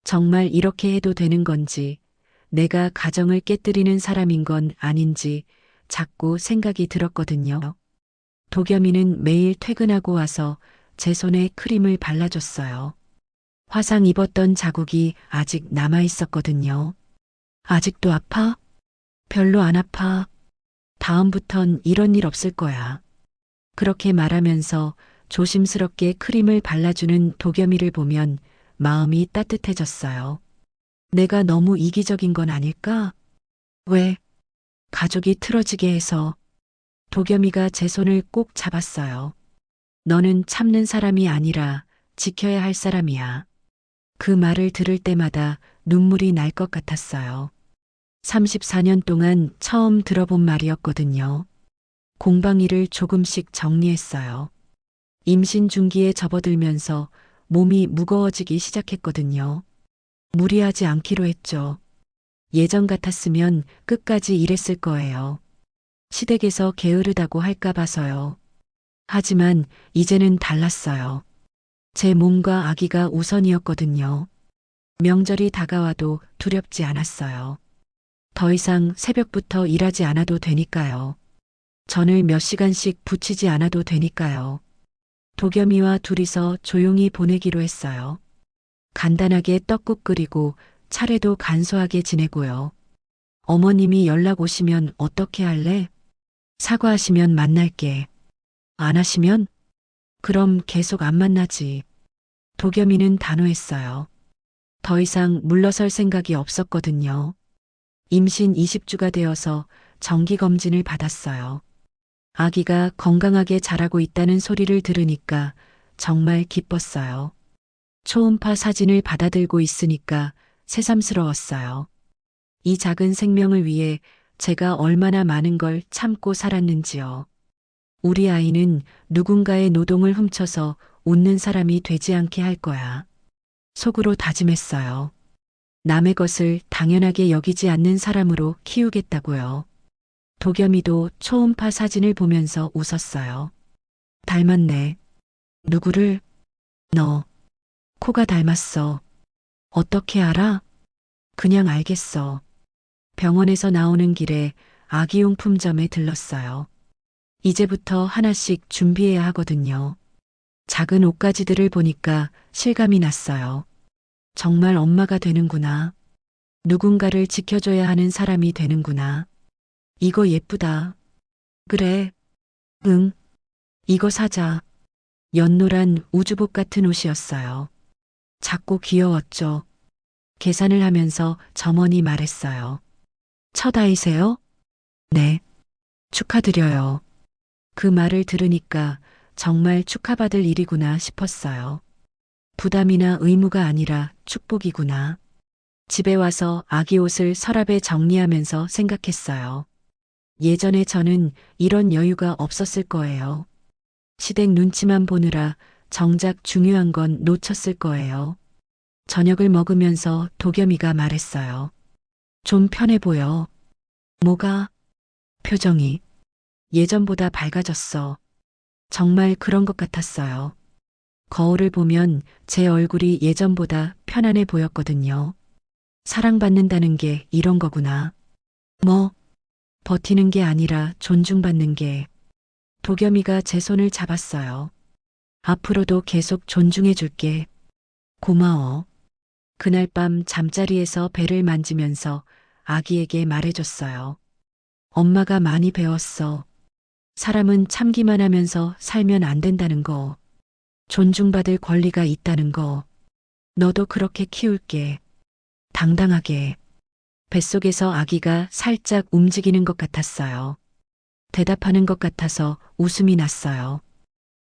정말 이렇게 해도 되는 건지, 내가 가정을 깨뜨리는 사람인 건 아닌지 자꾸 생각이 들었거든요. 도겸이는 매일 퇴근하고 와서 제 손에 크림을 발라줬어요. 화상 입었던 자국이 아직 남아 있었거든요. 아직도 아파? 별로 안 아파. 다음부턴 이런 일 없을 거야. 그렇게 말하면서 조심스럽게 크림을 발라주는 도겸이를 보면 마음이 따뜻해졌어요. 내가 너무 이기적인 건 아닐까? 왜? 가족이 틀어지게 해서. 도겸이가 제 손을 꼭 잡았어요. 너는 참는 사람이 아니라 지켜야 할 사람이야. 그 말을 들을 때마다 눈물이 날 것 같았어요. 34년 동안 처음 들어본 말이었거든요. 공방일을 조금씩 정리했어요. 임신 중기에 접어들면서 몸이 무거워지기 시작했거든요. 무리하지 않기로 했죠. 예전 같았으면 끝까지 일했을 거예요. 시댁에서 게으르다고 할까 봐서요. 하지만 이제는 달랐어요. 제 몸과 아기가 우선이었거든요. 명절이 다가와도 두렵지 않았어요. 더 이상 새벽부터 일하지 않아도 되니까요. 전을 몇 시간씩 붙이지 않아도 되니까요. 도겸이와 둘이서 조용히 보내기로 했어요. 간단하게 떡국 끓이고 차례도 간소하게 지내고요. 어머님이 연락 오시면 어떻게 할래? 사과하시면 만날게. 안 하시면? 그럼 계속 안 만나지. 도겸이는 단호했어요. 더 이상 물러설 생각이 없었거든요. 임신 20주가 되어서 정기검진을 받았어요. 아기가 건강하게 자라고 있다는 소리를 들으니까 정말 기뻤어요. 초음파 사진을 받아들고 있으니까 새삼스러웠어요. 이 작은 생명을 위해 제가 얼마나 많은 걸 참고 살았는지요. 우리 아이는 누군가의 노동을 훔쳐서 웃는 사람이 되지 않게 할 거야. 속으로 다짐했어요. 남의 것을 당연하게 여기지 않는 사람으로 키우겠다고요. 도겸이도 초음파 사진을 보면서 웃었어요. 닮았네. 누구를? 너. 코가 닮았어. 어떻게 알아? 그냥 알겠어. 병원에서 나오는 길에 아기용품점에 들렀어요. 이제부터 하나씩 준비해야 하거든요. 작은 옷가지들을 보니까 실감이 났어요. 정말 엄마가 되는구나. 누군가를 지켜줘야 하는 사람이 되는구나. 이거 예쁘다. 그래. 응. 이거 사자. 연노란 우주복 같은 옷이었어요. 작고 귀여웠죠. 계산을 하면서 점원이 말했어요. 첫 아이세요? 네. 축하드려요. 그 말을 들으니까 정말 축하받을 일이구나 싶었어요. 부담이나 의무가 아니라 축복이구나. 집에 와서 아기 옷을 서랍에 정리하면서 생각했어요. 예전에 저는 이런 여유가 없었을 거예요. 시댁 눈치만 보느라 정작 중요한 건 놓쳤을 거예요. 저녁을 먹으면서 도겸이가 말했어요. 좀 편해 보여. 뭐가? 표정이. 예전보다 밝아졌어. 정말 그런 것 같았어요. 거울을 보면 제 얼굴이 예전보다 편안해 보였거든요. 사랑받는다는 게 이런 거구나. 뭐? 버티는 게 아니라 존중받는 게. 도겸이가 제 손을 잡았어요. 앞으로도 계속 존중해 줄게. 고마워. 그날 밤 잠자리에서 배를 만지면서 아기에게 말해줬어요. 엄마가 많이 배웠어. 사람은 참기만 하면서 살면 안 된다는 거. 존중받을 권리가 있다는 거. 너도 그렇게 키울게. 당당하게. 뱃속에서 아기가 살짝 움직이는 것 같았어요. 대답하는 것 같아서 웃음이 났어요.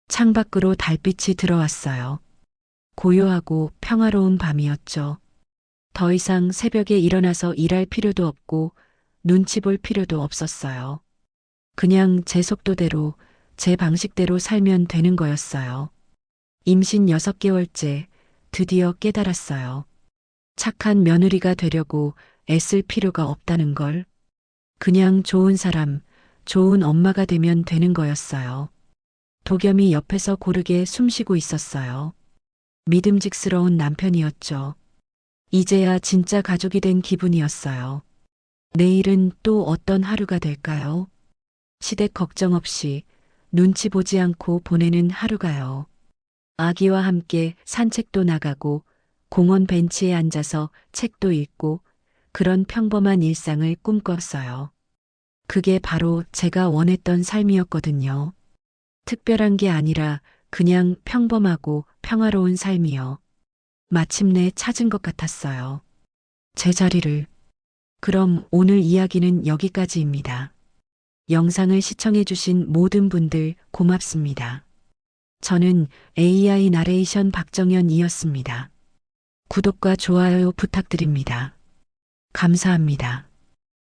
창밖으로 달빛이 들어왔어요. 고요하고 평화로운 밤이었죠. 더 이상 새벽에 일어나서 일할 필요도 없고 눈치 볼 필요도 없었어요. 그냥 제 속도대로, 제 방식대로 살면 되는 거였어요. 임신 6개월째 드디어 깨달았어요. 착한 며느리가 되려고 애쓸 필요가 없다는 걸. 그냥 좋은 사람, 좋은 엄마가 되면 되는 거였어요. 도겸이 옆에서 고르게 숨쉬고 있었어요. 믿음직스러운 남편이었죠. 이제야 진짜 가족이 된 기분이었어요. 내일은 또 어떤 하루가 될까요? 시댁 걱정 없이 눈치 보지 않고 보내는 하루가요. 아기와 함께 산책도 나가고 공원 벤치에 앉아서 책도 읽고 그런 평범한 일상을 꿈꿨어요. 그게 바로 제가 원했던 삶이었거든요. 특별한 게 아니라 그냥 평범하고 평화로운 삶이요. 마침내 찾은 것 같았어요. 제 자리를. 그럼 오늘 이야기는 여기까지입니다. 영상을 시청해주신 모든 분들 고맙습니다. 저는 AI 나레이션 박정현이었습니다. 구독과 좋아요 부탁드립니다. 감사합니다.